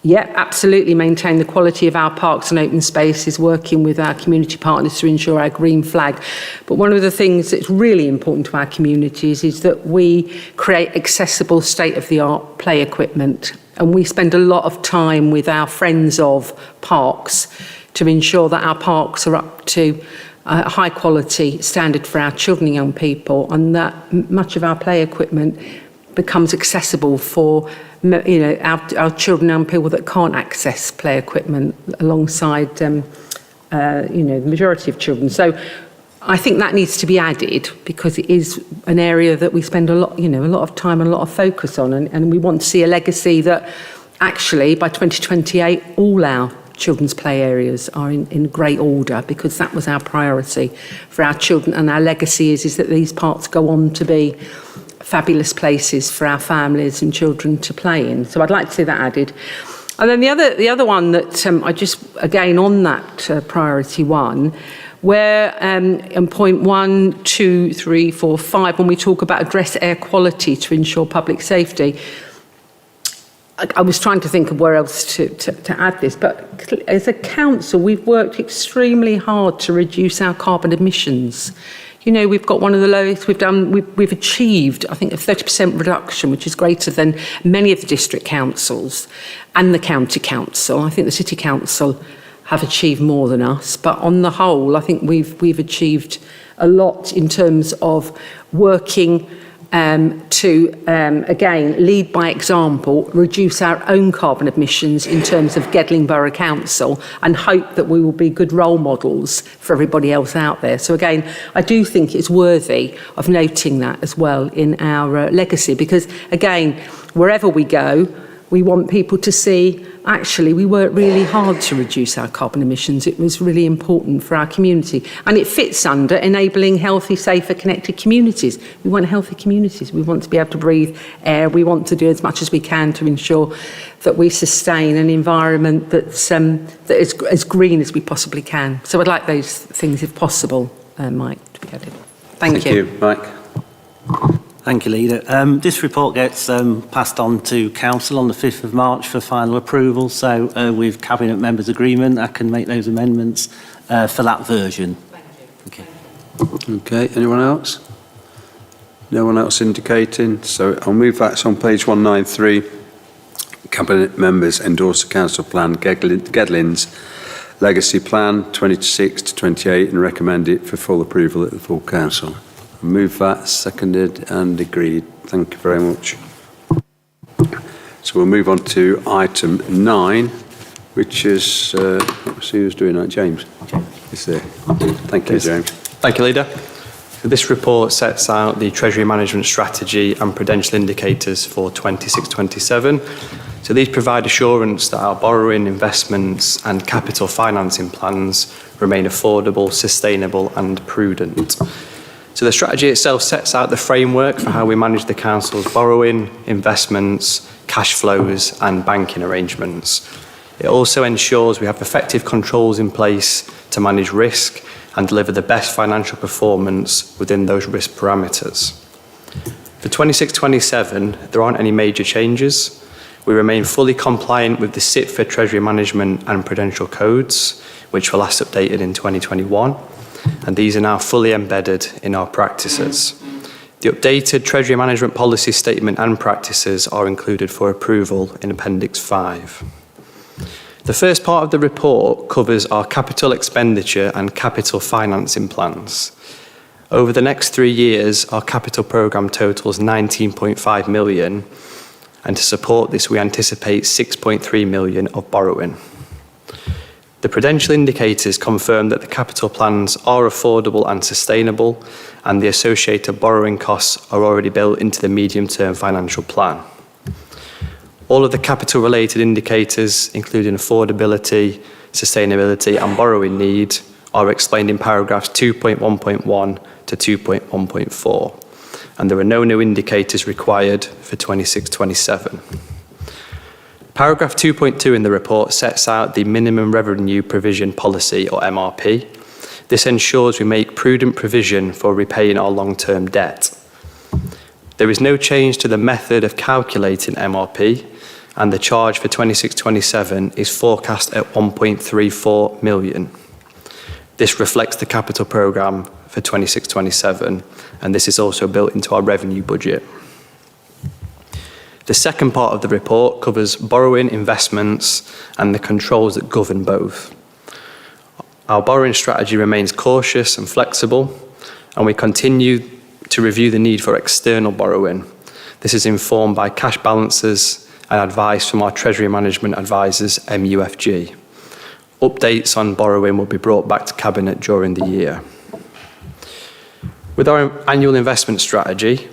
Yep, absolutely maintain the quality of our parks and open spaces, working with our community partners to ensure our green flag. But one of the things that's really important to our communities is that we create accessible state-of-the-art play equipment. And we spend a lot of time with our friends of parks to ensure that our parks are up to a high quality standard for our children and young people, and that much of our play equipment becomes accessible for, you know, our children and young people that can't access play equipment alongside, you know, the majority of children. So I think that needs to be added because it is an area that we spend a lot of time and a lot of focus on, and we want to see a legacy that actually by 2028 all our children's play areas are in great order, because that was our priority for our children, and our legacy is that these parks go on to be fabulous places for our families and children to play in. So I'd like to see that added. And then the other one that I just, again on that priority 1, where in point 1, 2, 3, 4, 5, when we talk about address air quality to ensure public safety, I was trying to think of where else to add this, but as a council, we've worked extremely hard to reduce our carbon emissions. You know, we've got one of the lowest, we've achieved, I think, a 30% reduction, which is greater than many of the district councils and the county council. I think the city council have achieved more than us, but on the whole, I think we've achieved a lot in terms of working to, again, lead by example, reduce our own carbon emissions in terms of Gedling Borough Council, and hope that we will be good role models for everybody else out there. So again, I do think it's worthy of noting that as well in our legacy, because again, wherever we go, we want people to see, actually, we worked really hard to reduce our carbon emissions. It was really important for our community. And it fits under enabling healthy, safer, connected communities. We want healthy communities. We want to be able to breathe air. We want to do as much as we can to ensure that we sustain an environment that's, that is as green as we possibly can. So I'd like those things, if possible, Mike, to be added. Thank you. Thank you, Mike. Thank you, Leader. This report gets passed on to Council on the 5th of March for final approval. So with Cabinet members' agreement, I can make those amendments for that version. Thank you. Okay, anyone else? No one else indicating. So I'll move that. It's on page 193. Cabinet members endorse the council plan, Gedling's legacy plan 26 to 28, and recommend it for full approval at the full council. Move that, seconded and agreed. Thank you very much. So we'll move on to item 9, which is, let's see who's doing that. James. Is there. Thank you, James. Thank you, Leader. So this report sets out the Treasury Management Strategy and Prudential Indicators for 26-27. So these provide assurance that our borrowing, investments and capital financing plans remain affordable, sustainable and prudent. So the strategy itself sets out the framework for how we manage the council's borrowing, investments, cash flows and banking arrangements. It also ensures we have effective controls in place to manage risk and deliver the best financial performance within those risk parameters. For 26-27, there aren't any major changes. We remain fully compliant with the CITFA Treasury Management and Prudential Codes, which were last updated in 2021. And these are now fully embedded in our practices. The updated Treasury Management Policy Statement and practices are included for approval in Appendix 5. The first part of the report covers our capital expenditure and capital financing plans. Over the next 3 years, our capital programme totals 19.5 million, and to support this we anticipate 6.3 million of borrowing. The prudential indicators confirm that the capital plans are affordable and sustainable, and the associated borrowing costs are already built into the medium-term financial plan. All of the capital-related indicators, including affordability, sustainability and borrowing need, are explained in paragraphs 2.1.1 to 2.1.4, and there are no new indicators required for 26-27. Paragraph 2.2 in the report sets out the minimum revenue provision policy, or MRP. This ensures we make prudent provision for repaying our long-term debt. There is no change to the method of calculating MRP, and the charge for 26-27 is forecast at 1.34 million. This reflects the capital programme for 26-27, and this is also built into our revenue budget. The second part of the report covers borrowing, investments and the controls that govern both. Our borrowing strategy remains cautious and flexible, and we continue to review the need for external borrowing. This is informed by cash balances and advice from our Treasury Management Advisors, MUFG. Updates on borrowing will be brought back to Cabinet during the year. With our annual investment strategy,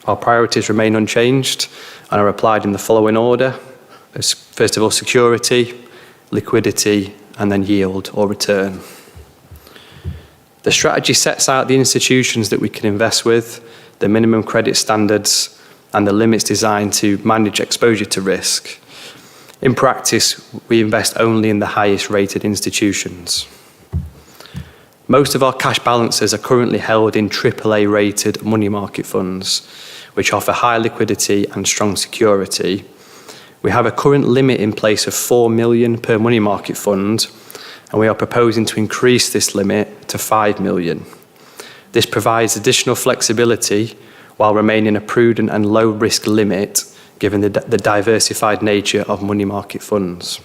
our priorities remain unchanged and are applied in the following order. First of all, security, liquidity, and then yield or return. The strategy sets out the institutions that we can invest with, the minimum credit standards, and the limits designed to manage exposure to risk. In practice, we invest only in the highest rated institutions. Most of our cash balances are currently held in AAA rated money market funds, which offer high liquidity and strong security. We have a current limit in place of 4 million per money market fund, and we are proposing to increase this limit to 5 million. This provides additional flexibility while remaining a prudent and low risk limit given the diversified nature of money market funds.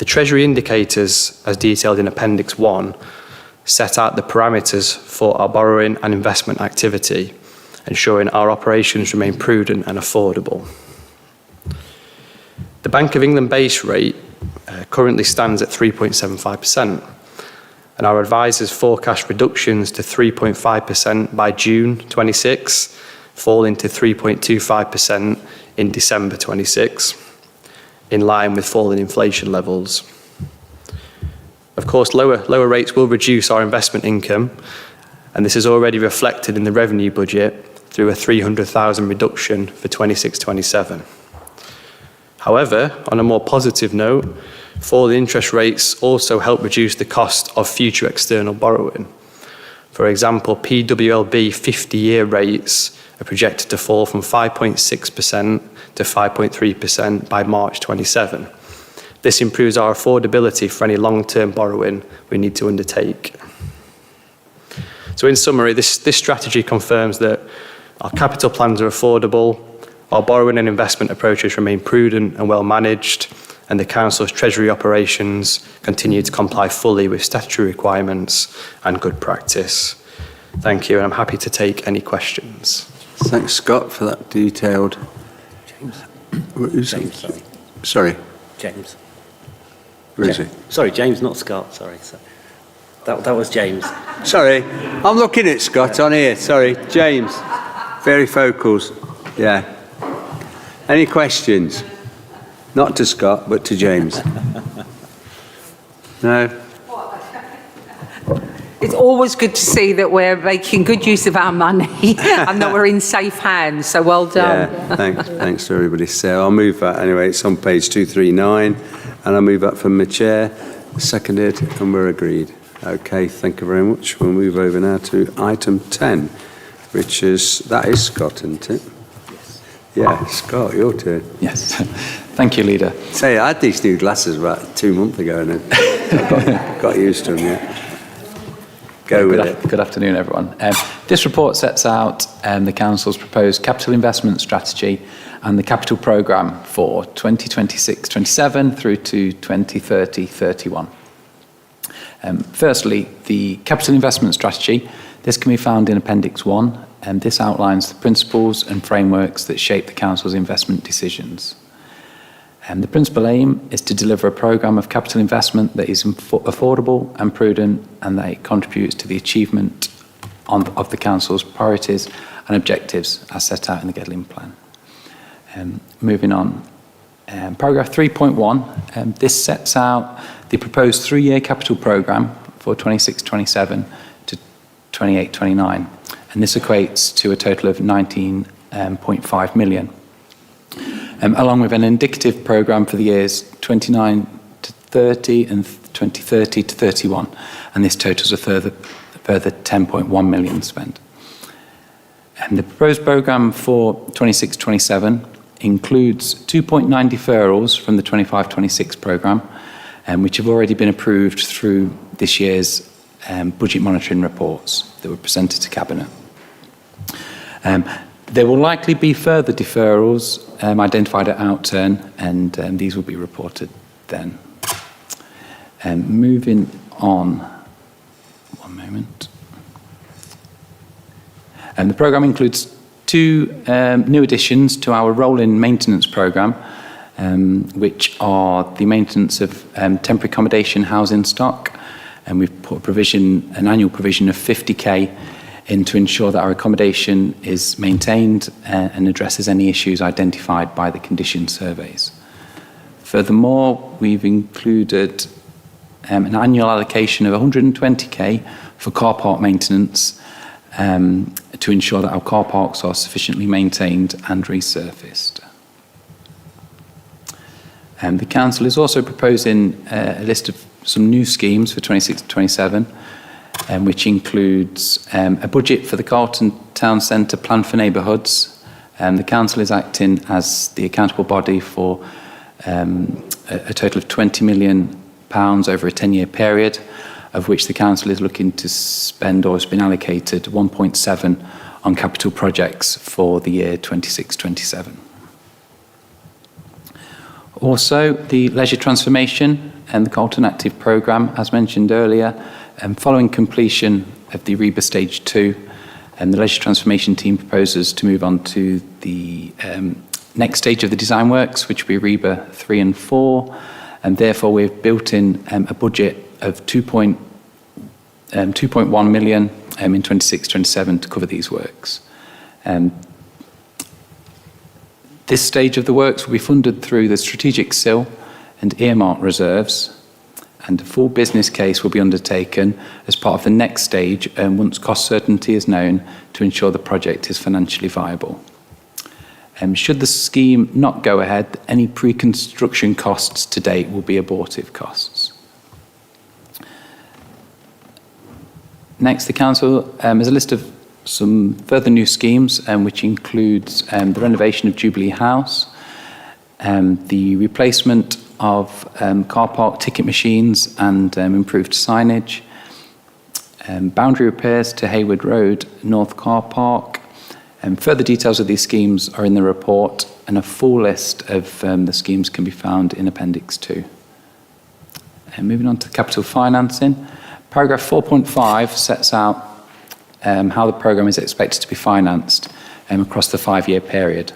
The Treasury indicators, as detailed in Appendix 1, set out the parameters for our borrowing and investment activity, ensuring our operations remain prudent and affordable. The Bank of England base rate currently stands at 3.75%, and our advisors forecast reductions to 3.5% by June 26, falling to 3.25% in December 26, in line with falling inflation levels. Of course, lower rates will reduce our investment income, and this is already reflected in the revenue budget through a 300,000 reduction for 26-27. However, on a more positive note, falling interest rates also help reduce the cost of future external borrowing. For example, PWLB 50-year rates are projected to fall from 5.6% to 5.3% by March 27. This improves our affordability for any long-term borrowing we need to undertake. So in summary, this strategy confirms that our capital plans are affordable, our borrowing and investment approaches remain prudent and well managed, and the Council's Treasury operations continue to comply fully with statutory requirements and good practice. Thank you, and I'm happy to take any questions. Thanks, Scott, for that detailed... James, sorry. Sorry. James. Where is he? Sorry, James, not Scott. Sorry. That was James. Sorry, I'm looking at Scott on here. Sorry, James. Varifocals. Yeah. Any questions? Not to Scott, but to James. No? It's always good to see that we're making good use of our money and that we're in safe hands, so well done. Yeah, thanks to everybody. So I'll move that anyway. It's on page 239, and I'll move that from the chair, seconded, and we're agreed. Okay, thank you very much. We'll move over now to item 10, which is, that is Scott, isn't it? Yes. Yeah, Scott, your turn. Yes. Thank you, Leader. Say, I had these new glasses about 2 months ago, and I got used to them, yeah. Go with it. Good afternoon, everyone. This report sets out the Council's proposed capital investment strategy and the capital programme for 2026-27 through to 2030-31. Firstly, the capital investment strategy. This can be found in Appendix 1, and this outlines the principles and frameworks that shape the Council's investment decisions. The principal aim is to deliver a programme of capital investment that is affordable and prudent, and that it contributes to the achievement of the Council's priorities and objectives as set out in the Gedling Plan. Moving on, paragraph 3.1, this sets out the proposed 3-year capital programme for 26-27 to 28-29, and this equates to a total of 19.5 million. Along with an indicative programme for the years 29 to 30 and 2030 to 31, and this totals a further 10.1 million spent. And the proposed programme for 26-27 includes 2.9 deferrals from the 25-26 programme, which have already been approved through this year's budget monitoring reports that were presented to Cabinet. There will likely be further deferrals identified at outturn, and these will be reported then. Moving on, one moment. The programme includes 2 new additions to our rolling maintenance programme, which are the maintenance of temporary accommodation housing stock, and we've put an annual provision of 50k in to ensure that our accommodation is maintained and addresses any issues identified by the condition surveys. Furthermore, we've included an annual allocation of 120k for car park maintenance to ensure that our car parks are sufficiently maintained and resurfaced. The Council is also proposing a list of some new schemes for 26-27, which includes a budget for the Carlton Town Centre Plan for Neighbourhoods. The Council is acting as the accountable body for a total of £20 million over a 10-year period, of which the Council is looking to spend, or has been allocated, 1.7 on capital projects for the year 26-27. Also, the leisure transformation and the Colton Active Programme, as mentioned earlier, following completion of the REBA Stage 2, the Leisure Transformation Team proposes to move on to the next stage of the design works, which will be REBA 3 and 4, and therefore we've built in a budget of 2.1 million in 26-27 to cover these works. This stage of the works will be funded through the strategic SIL and earmark reserves, and a full business case will be undertaken as part of the next stage once cost certainty is known to ensure the project is financially viable. Should the scheme not go ahead, any pre-construction costs to date will be abortive costs. Next, the Council has a list of some further new schemes, which includes the renovation of Jubilee House, the replacement of car park ticket machines and improved signage, boundary repairs to Hayward Road North Car Park. Further details of these schemes are in the report, and a full list of the schemes can be found in Appendix 2. Moving on to capital financing. Paragraph 4.5 sets out how the programme is expected to be financed across the 5-year period.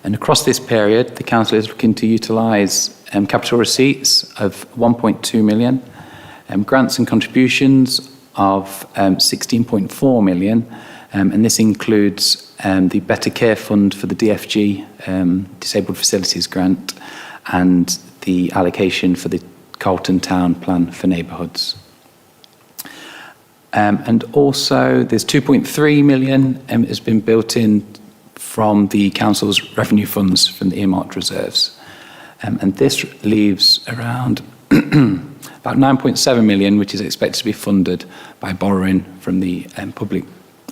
And across this period, the Council is looking to utilise capital receipts of 1.2 million, grants and contributions of 16.4 million, and this includes the Better Care Fund for the DFG Disabled Facilities Grant and the allocation for the Colton Town Plan for Neighbourhoods. And also there's 2.3 million has been built in from the Council's revenue funds from the earmarked reserves. And this leaves around about 9.7 million, which is expected to be funded by borrowing from the Public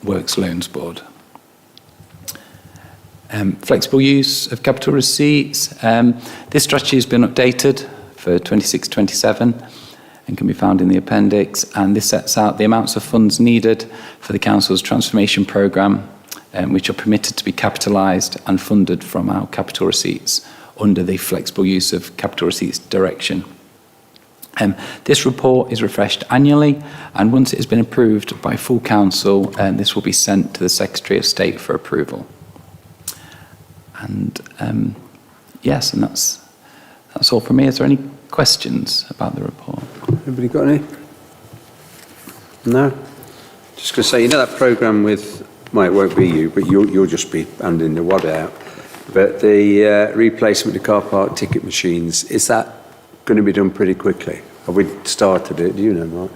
Works Loans Board. Flexible use of capital receipts. This strategy has been updated for 26-27 and can be found in the appendix, and this sets out the amounts of funds needed for the Council's transformation programme, which are permitted to be capitalised and funded from our capital receipts under the flexible use of capital receipts direction. This report is refreshed annually, and once it has been approved by full Council, this will be sent to the Secretary of State for approval. And yes, and that's all from me. Is there any questions about the report? Anybody got any? No? Just going to say, you know that programme with, well, it won't be you, but you'll just be handing the wad out. But the replacement of car park ticket machines, is that going to be done pretty quickly? Have we started it? Do you know, Mark?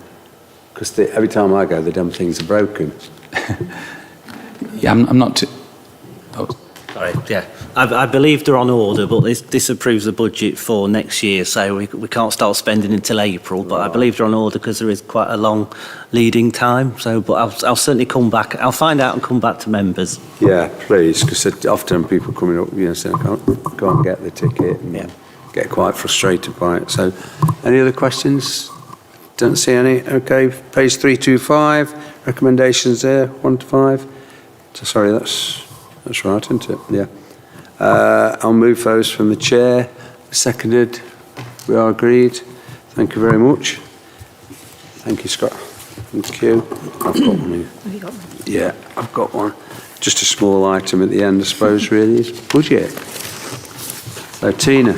Because every time I go, the damn things are broken. Yeah, I'm not too... Oh. Sorry, yeah. I believe they're on order, but this approves the budget for next year, so we can't start spending until April, but I believe they're on order because there is quite a long leading time. So, but I'll certainly come back. I'll find out and come back to members. Yeah, please, because often people coming up, saying, I can't get the ticket, and get quite frustrated by it. So, any other questions? Don't see any. Okay, page 325, recommendations there, 1 to 5. So, sorry, that's right, isn't it? Yeah. I'll move those from the chair. Seconded. We are agreed. Thank you very much. Thank you, Scott. Thank you. I've got one here. Have you got one? Yeah, I've got one. Just a small item at the end, I suppose, really, is budget. So, Tina.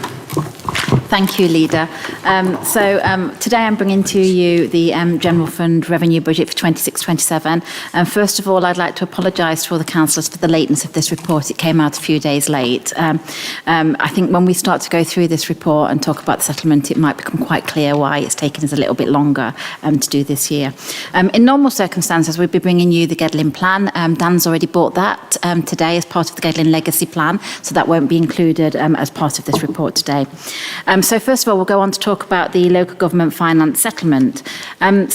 Thank you, Leader. Today I'm bringing to you the General Fund Revenue Budget for 26-27. First of all, I'd like to apologise to all the councillors for the lateness of this report. It came out a few days late. I think when we start to go through this report and talk about the settlement, it might become quite clear why it's taken us a little bit longer to do this year. In normal circumstances, we'd be bringing you the Gedling Plan. Dan's already bought that today as part of the Gedling Legacy Plan, so that won't be included as part of this report today. So first of all, we'll go on to talk about the local government finance settlement. An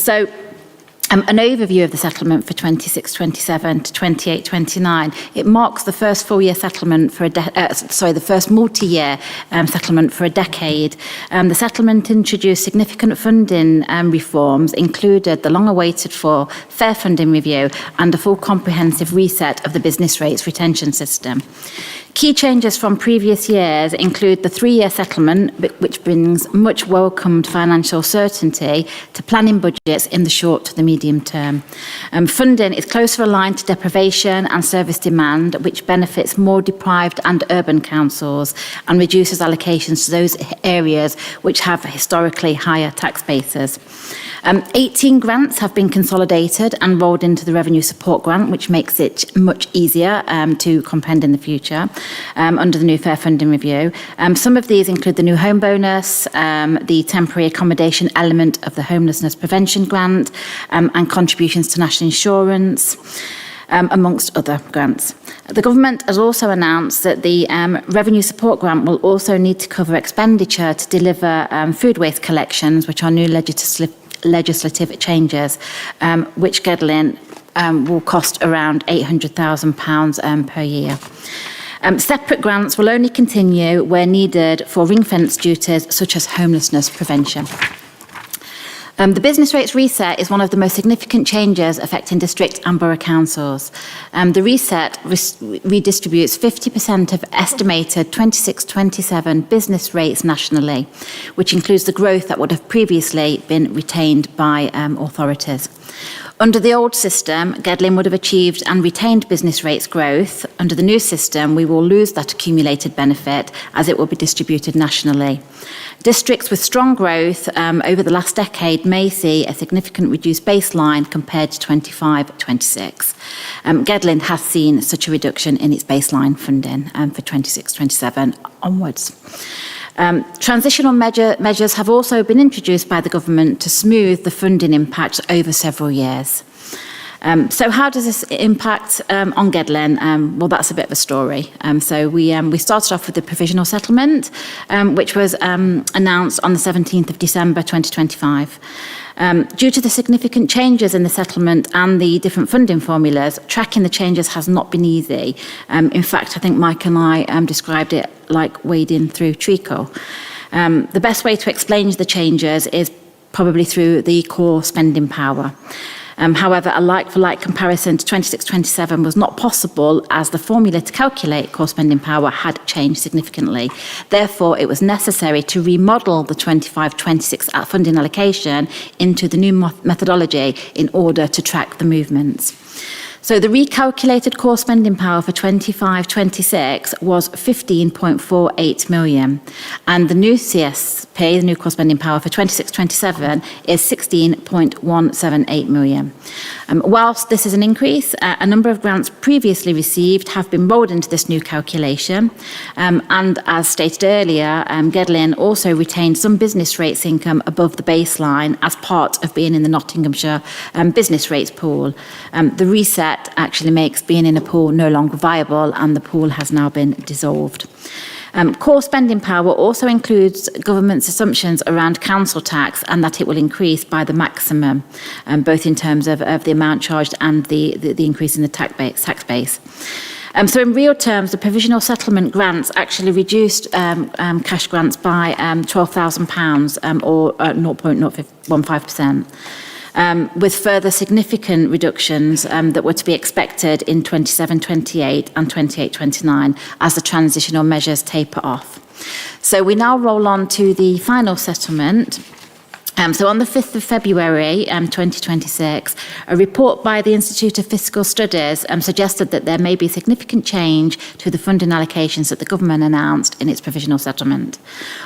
overview of the settlement for 26-27 to 28-29. It marks the first full-year settlement for the first multi-year settlement for a decade. The settlement introduced significant funding reforms, included the long-awaited for fair funding review and a full comprehensive reset of the business rates retention system. Key changes from previous years include the 3-year settlement, which brings much welcomed financial certainty to planning budgets in the short to the medium term. Funding is closer aligned to deprivation and service demand, which benefits more deprived and urban councils and reduces allocations to those areas which have historically higher tax bases. 18 grants have been consolidated and rolled into the revenue support grant, which makes it much easier to comprehend in the future under the new fair funding review. Some of these include the new home bonus, the temporary accommodation element of the homelessness prevention grant, and contributions to national insurance, amongst other grants. The government has also announced that the revenue support grant will also need to cover expenditure to deliver food waste collections, which are new legislative changes, which Gedling will cost around £800,000 per year. Separate grants will only continue where needed for ring-fence duties such as homelessness prevention. The business rates reset is one of the most significant changes affecting district and borough councils. The reset redistributes 50% of estimated 26-27 business rates nationally, which includes the growth that would have previously been retained by authorities. Under the old system, Gedling would have achieved and retained business rates growth. Under the new system, we will lose that accumulated benefit as it will be distributed nationally. Districts with strong growth over the last decade may see a significant reduced baseline compared to 25-26. Gedling has seen such a reduction in its baseline funding for 26-27 onwards. Transitional measures have also been introduced by the government to smooth the funding impact over several years. So how does this impact on Gedling? Well, that's a bit of a story. So we started off with the provisional settlement, which was announced on the 17th of December 2025. Due to the significant changes in the settlement and the different funding formulas, tracking the changes has not been easy. In fact, I think Mike and I described it like wading through treacle. The best way to explain the changes is probably through the core spending power. However, a like-for-like comparison to 26-27 was not possible as the formula to calculate core spending power had changed significantly. Therefore, it was necessary to remodel the 25-26 funding allocation into the new methodology in order to track the movements. So the recalculated core spending power for 25-26 was 15.48 million, and the new CSP, the new core spending power for 26-27, is 16.178 million. Whilst this is an increase, a number of grants previously received have been rolled into this new calculation, and as stated earlier, Gedling also retained some business rates income above the baseline as part of being in the Nottinghamshire business rates pool. The reset actually makes being in a pool no longer viable, and the pool has now been dissolved. Core spending power also includes government's assumptions around council tax and that it will increase by the maximum, both in terms of the amount charged and the increase in the tax base. So in real terms, the provisional settlement grants actually reduced cash grants by £12,000 or 0.015%. With further significant reductions that were to be expected in 27-28 and 28-29 as the transitional measures taper off. So we now roll on to the final settlement. So on the 5th of February 2026, a report by the Institute of Fiscal Studies suggested that there may be significant change to the funding allocations that the government announced in its provisional settlement.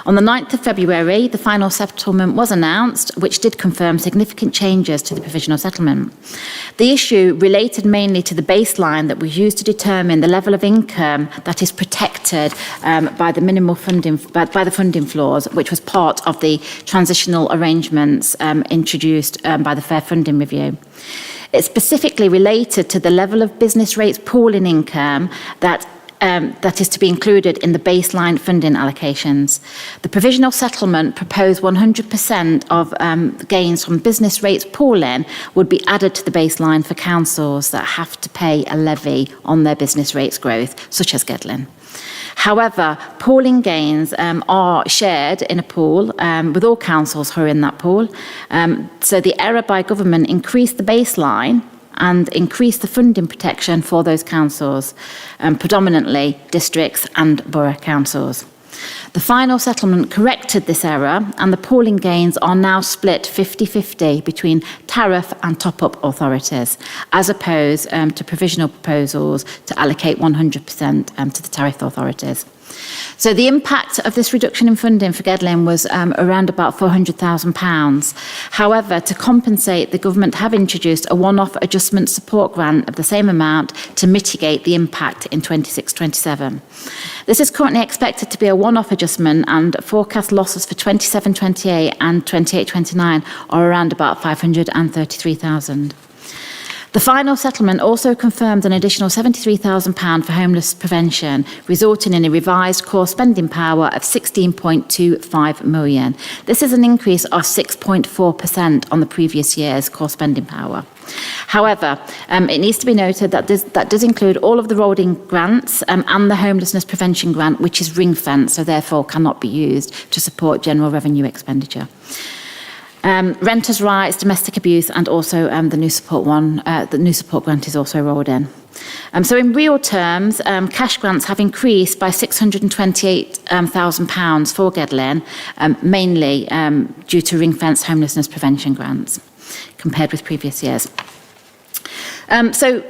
On the 9th of February, the final settlement was announced, which did confirm significant changes to the provisional settlement. The issue related mainly to the baseline that was used to determine the level of income that is protected by the minimal funding, by the funding floors, which was part of the transitional arrangements introduced by the Fair Funding Review. It specifically related to the level of business rates pooling income that is to be included in the baseline funding allocations. The provisional settlement proposed 100% of gains from business rates pooling would be added to the baseline for councils that have to pay a levy on their business rates growth, such as Gedling. However, pooling gains are shared in a pool with all councils who are in that pool. So the error by government increased the baseline and increase the funding protection for those councils, predominantly districts and borough councils. The final settlement corrected this error, and the pooling gains are now split 50-50 between tariff and top-up authorities, as opposed to provisional proposals to allocate 100% to the tariff authorities. So the impact of this reduction in funding for Gedling was around about £400,000. However, to compensate, the government have introduced a one-off adjustment support grant of the same amount to mitigate the impact in 26-27. This is currently expected to be a one-off adjustment, and forecast losses for 27-28 and 28-29 are around about £533,000. The final settlement also confirmed an additional £73,000 for homeless prevention, resulting in a revised core spending power of £16.25 million. This is an increase of 6.4% on the previous year's core spending power. However, it needs to be noted that that does include all of the rolled-in grants and the homelessness prevention grant, which is ring-fenced, so therefore cannot be used to support general revenue expenditure. Renters' rights, domestic abuse, and also the new support grant is also rolled in. So in real terms, cash grants have increased by £628,000 for Gedling, mainly due to ring-fence homelessness prevention grants, compared with previous years. So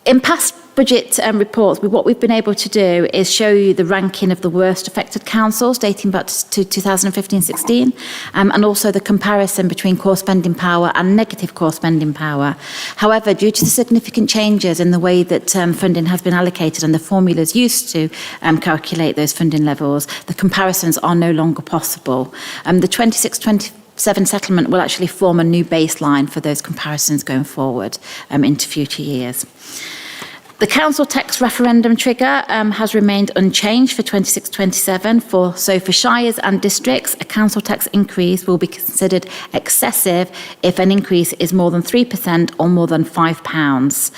in past budget reports, what we've been able to do is show you the ranking of the worst affected councils dating back to 2015-16, and also the comparison between core spending power and negative core spending power. However, due to the significant changes in the way that funding has been allocated and the formulas used to calculate those funding levels, the comparisons are no longer possible. The 26-27 settlement will actually form a new baseline for those comparisons going forward into future years. The council tax referendum trigger has remained unchanged for 26-27. So for shires and districts, a council tax increase will be considered excessive if an increase is more than 3% or more than £5.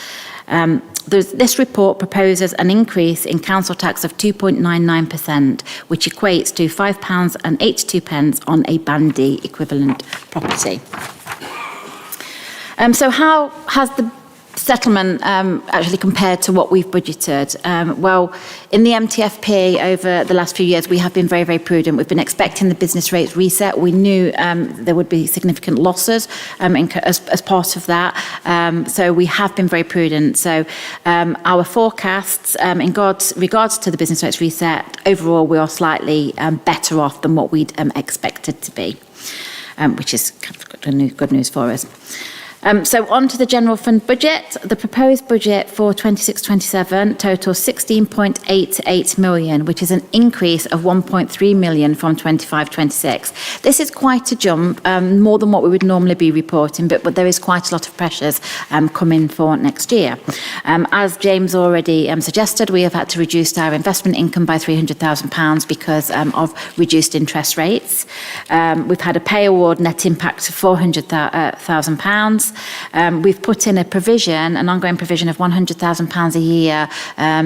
This report proposes an increase in council tax of 2.99%, which equates to £5.82 on a Band D equivalent property. So how has the settlement actually compared to what we've budgeted? Well, in the MTFP over the last few years, we have been very, very prudent. We've been expecting the business rates reset. We knew there would be significant losses as part of that. So we have been very prudent. So our forecasts in regards to the business rates reset, overall, we are slightly better off than what we'd expected to be, which is good news for us. So on to the general fund budget. The proposed budget for 26-27 totals £16.88 million, which is an increase of £1.3 million from 25-26. This is quite a jump, more than what we would normally be reporting, but there is quite a lot of pressures coming for next year. As James already suggested, we have had to reduce our investment income by £300,000 because of reduced interest rates. We've had a pay award net impact of £400,000. We've put in a provision, an ongoing provision of £100,000 a year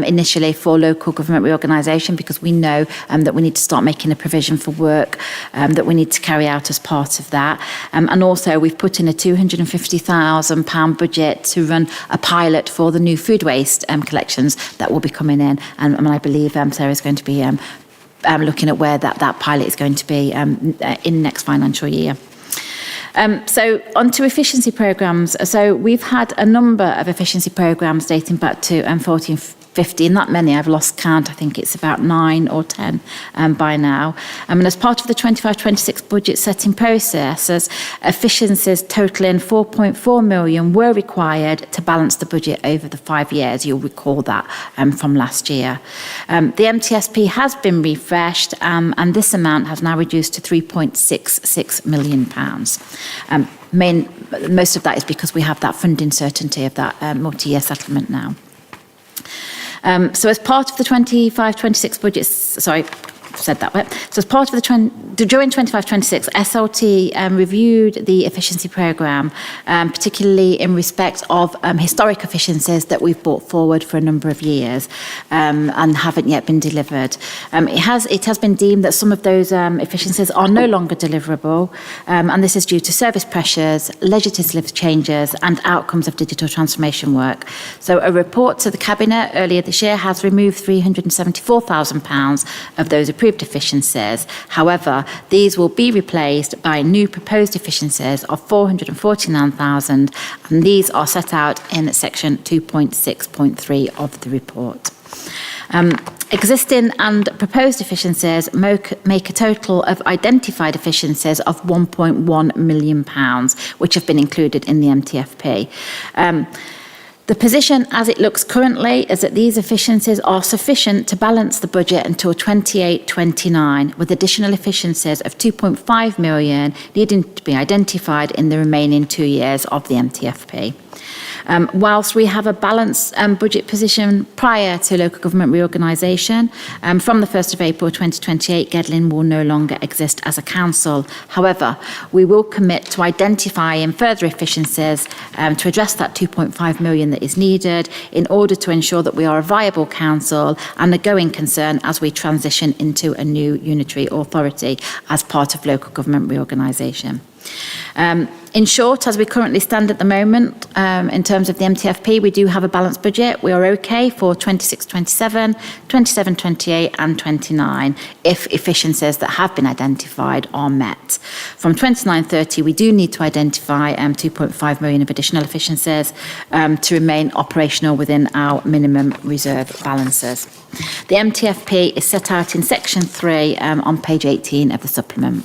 initially for local government reorganisation, because we know that we need to start making a provision for work that we need to carry out as part of that. And also we've put in a £250,000 budget to run a pilot for the new food waste collections that will be coming in. And I believe Sarah's going to be looking at where that pilot is going to be in next financial year. So on to efficiency programmes. So we've had a number of efficiency programmes dating back to 14-15, not many, I've lost count, I think it's about 9 or 10 by now. And as part of the 25-26 budget setting processes, efficiencies totalling £4.4 million were required to balance the budget over the 5 years. You'll recall that from last year. The MTSP has been refreshed, and this amount has now reduced to £3.66 million. Most of that is because we have that funding certainty of that multi-year settlement now. So as part of the 25-26 budget, said that way. So as part of during 25-26, SLT reviewed the efficiency programme, particularly in respect of historic efficiencies that we've brought forward for a number of years and haven't yet been delivered. It has been deemed that some of those efficiencies are no longer deliverable, and this is due to service pressures, legislative changes and outcomes of digital transformation work. So a report to the Cabinet earlier this year has removed £374,000 of those approved efficiencies. However, these will be replaced by new proposed efficiencies of £449,000, and these are set out in section 2.6.3 of the report. Existing and proposed efficiencies make a total of identified efficiencies of £1.1 million, which have been included in the MTFP. The position as it looks currently is that these efficiencies are sufficient to balance the budget until 28-29, with additional efficiencies of £2.5 million needing to be identified in the remaining 2 years of the MTFP. Whilst we have a balanced budget position prior to local government reorganisation, from the 1st of April 2028, Gedling will no longer exist as a council. However, we will commit to identifying further efficiencies to address that £2.5 million that is needed in order to ensure that we are a viable council and a going concern as we transition into a new unitary authority as part of local government reorganisation. In short, as we currently stand at the moment, in terms of the MTFP, we do have a balanced budget. We are okay for 26-27, 27-28 and 29 if efficiencies that have been identified are met. From 29-30, we do need to identify 2.5 million of additional efficiencies to remain operational within our minimum reserve balances. The MTFP is set out in section 3 on page 18 of the supplement.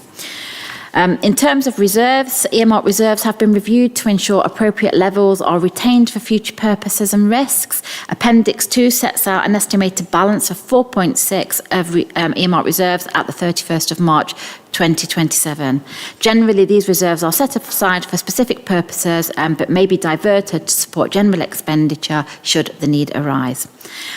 In terms of reserves, earmarked reserves have been reviewed to ensure appropriate levels are retained for future purposes and risks. Appendix 2 sets out an estimated balance of 4.6 of earmarked reserves at the 31st of March 2027. Generally, these reserves are set aside for specific purposes, but may be diverted to support general expenditure should the need arise.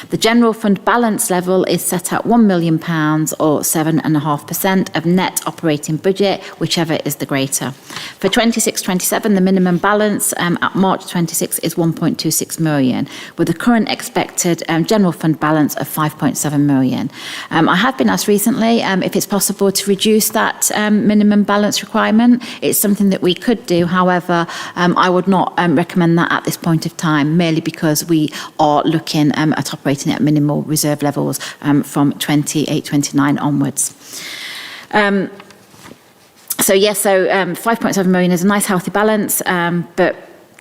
The general fund balance level is set at £1 million or 7.5% of net operating budget, whichever is the greater. For 26-27, the minimum balance at March 26 is 1.26 million, with the current expected general fund balance of 5.7 million. I have been asked recently if it's possible to reduce that minimum balance requirement. It's something that we could do. However, I would not recommend that at this point of time, merely because we are looking at operating at minimal reserve levels from 28-29 onwards. So 5.7 million is a nice healthy balance, but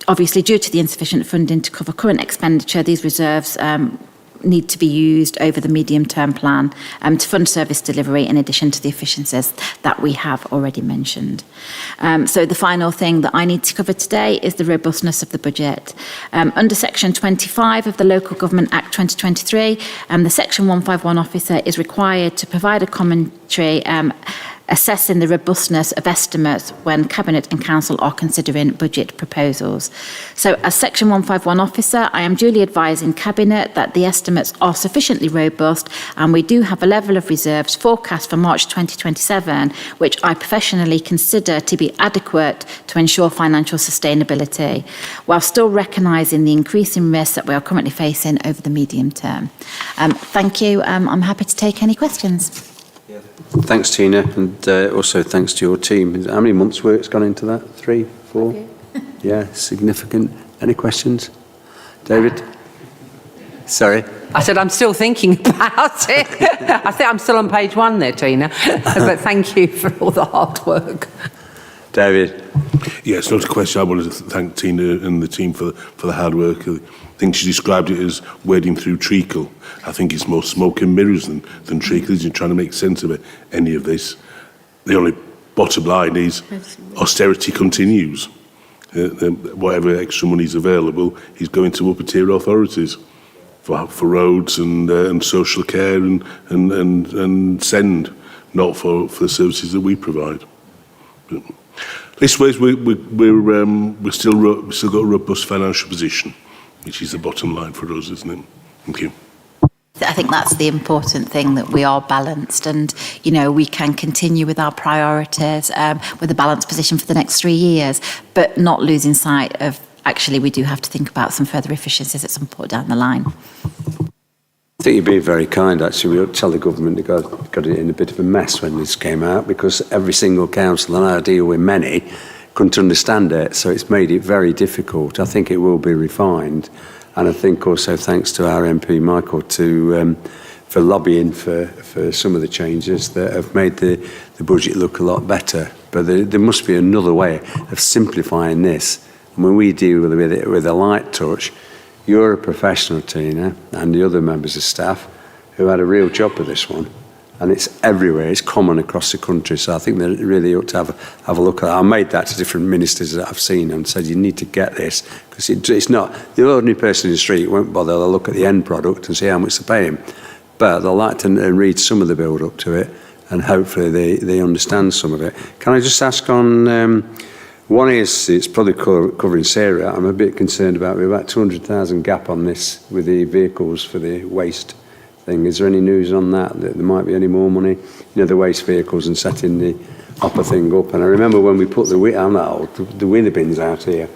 obviously due to the insufficient funding to cover current expenditure, these reserves need to be used over the medium-term plan to fund service delivery in addition to the efficiencies that we have already mentioned. So the final thing that I need to cover today is the robustness of the budget. Under Section 25 of the Local Government Act 2023, the Section 151 officer is required to provide a commentary assessing the robustness of estimates when Cabinet and Council are considering budget proposals. So as Section 151 officer, I am duly advising Cabinet that the estimates are sufficiently robust, and we do have a level of reserves forecast for March 2027, which I professionally consider to be adequate to ensure financial sustainability, while still recognising the increasing risks that we are currently facing over the medium term. Thank you. I'm happy to take any questions. Thanks, Tina, and also thanks to your team. How many months' work's gone into that? 3, 4? Okay. Yeah, significant. Any questions? David? Sorry? I said I'm still thinking about it. I think I'm still on page 1 there, Tina. But thank you for all the hard work. David? Yeah, it's not a question. I wanted to thank Tina and the team for the hard work. I think she described it as wading through treacle. I think it's more smoke and mirrors than treacle. You're trying to make sense of any of this. The only bottom line is austerity continues. Whatever extra money is available is going to upper tier authorities for roads and social care and send, not for the services that we provide. But this way, we've still got a robust financial position, which is the bottom line for us, isn't it? Thank you. think that's the important thing, that we are balanced and, you know, we can continue with our priorities with a balanced position for the next 3 years, but not losing sight of, actually, we do have to think about some further efficiencies at some point down the line. I think you've been very kind, actually. We tell the government they got it in a bit of a mess when this came out, because every single council, and I deal with many, couldn't understand it, so it's made it very difficult. I think it will be refined, and I think also thanks to our MP Michael for lobbying for some of the changes that have made the budget look a lot better. But there must be another way of simplifying this. And when we deal with it with a light touch, you're a professional, Tina, and the other members of staff who had a real job with this one. And it's everywhere, it's common across the country, so I think they really ought to have a look at it. I made that to different ministers that I've seen and said, you need to get this, because it's not, the ordinary person in the street won't bother, they'll look at the end product and see how much they're paying. But they'll like to read some of the build up to it, and hopefully they understand some of it. Can I just ask on, one is, it's probably covering Sarah, I'm a bit concerned about, we've about 200,000 gap on this with the vehicles for the waste thing. Is there any news on that there might be any more money? You know, the waste vehicles and setting the upper thing up. And I remember when we put the wheelie bins out here,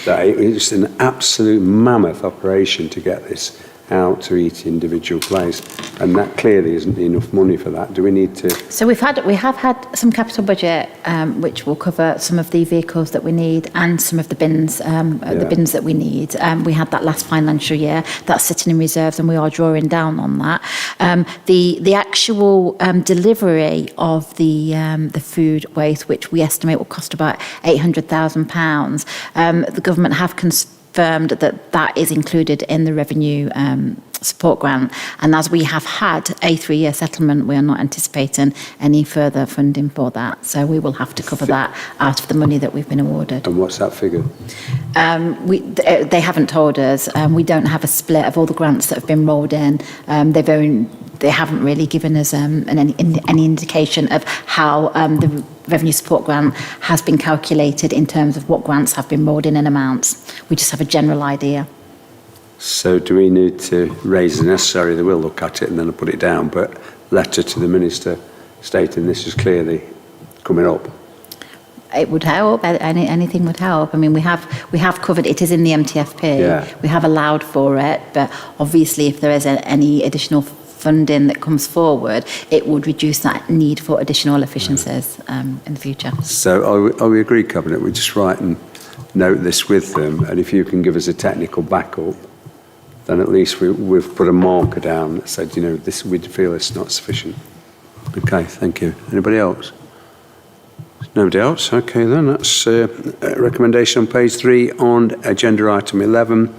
that it was an absolute mammoth operation to get this out to each individual place, and that clearly isn't enough money for that. Do we need to? So we have had some capital budget which will cover some of the vehicles that we need and some of the bins, the bins that we need. We had that last financial year. That's sitting in reserves, and we are drawing down on that. The actual delivery of the food waste, which we estimate will cost about £800,000, the government have confirmed that is included in the revenue support grant, and as we have had a 3-year settlement, we are not anticipating any further funding for that, so we will have to cover that out of the money that we've been awarded. And what's that figure? They haven't told us. We don't have a split of all the grants that have been rolled in. They haven't really given us any indication of how the revenue support grant has been calculated in terms of what grants have been rolled in amounts. We just have a general idea. So do we need to raise the necessary? They will look at it and then put it down, but letter to the Minister stating this is clearly coming up. It would help. Anything would help. I mean, we have covered. It is in the MTFP. Yeah. We have allowed for it, but obviously, if there is any additional funding that comes forward, it would reduce that need for additional efficiencies in the future. So are we agreed, Cabinet? We just write and note this with them, and if you can give us a technical backup, then at least we've put a marker down that said, you know, this we feel it's not sufficient. Okay, thank you. Anybody else? Nobody else? Okay, then that's a recommendation on page 3 on agenda item 11,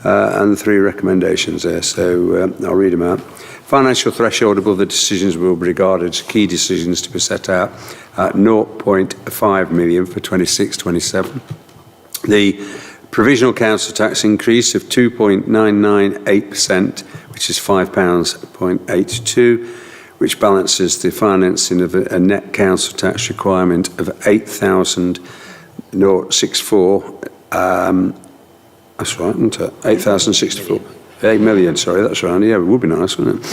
and the 3 recommendations there. So I'll read them out. Financial threshold above the decisions will be regarded as key decisions to be set out at 0.5 million for 26-27. The provisional council tax increase of 2.998%, which is £5.82, which balances the financing of a net council tax requirement of 8,064. That's right, isn't it? 8,064. 8 million, sorry, that's right. Yeah, it would be nice, wouldn't it?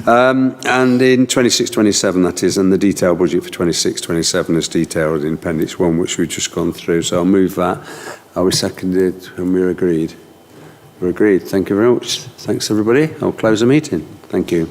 And in 26-27, that is, and the detailed budget for 26-27 is detailed in Appendix 1, which we've just gone through. So I'll move that. Are we seconded and we're agreed? We're agreed. Thank you very much. Thanks, everybody. I'll close the meeting. Thank you.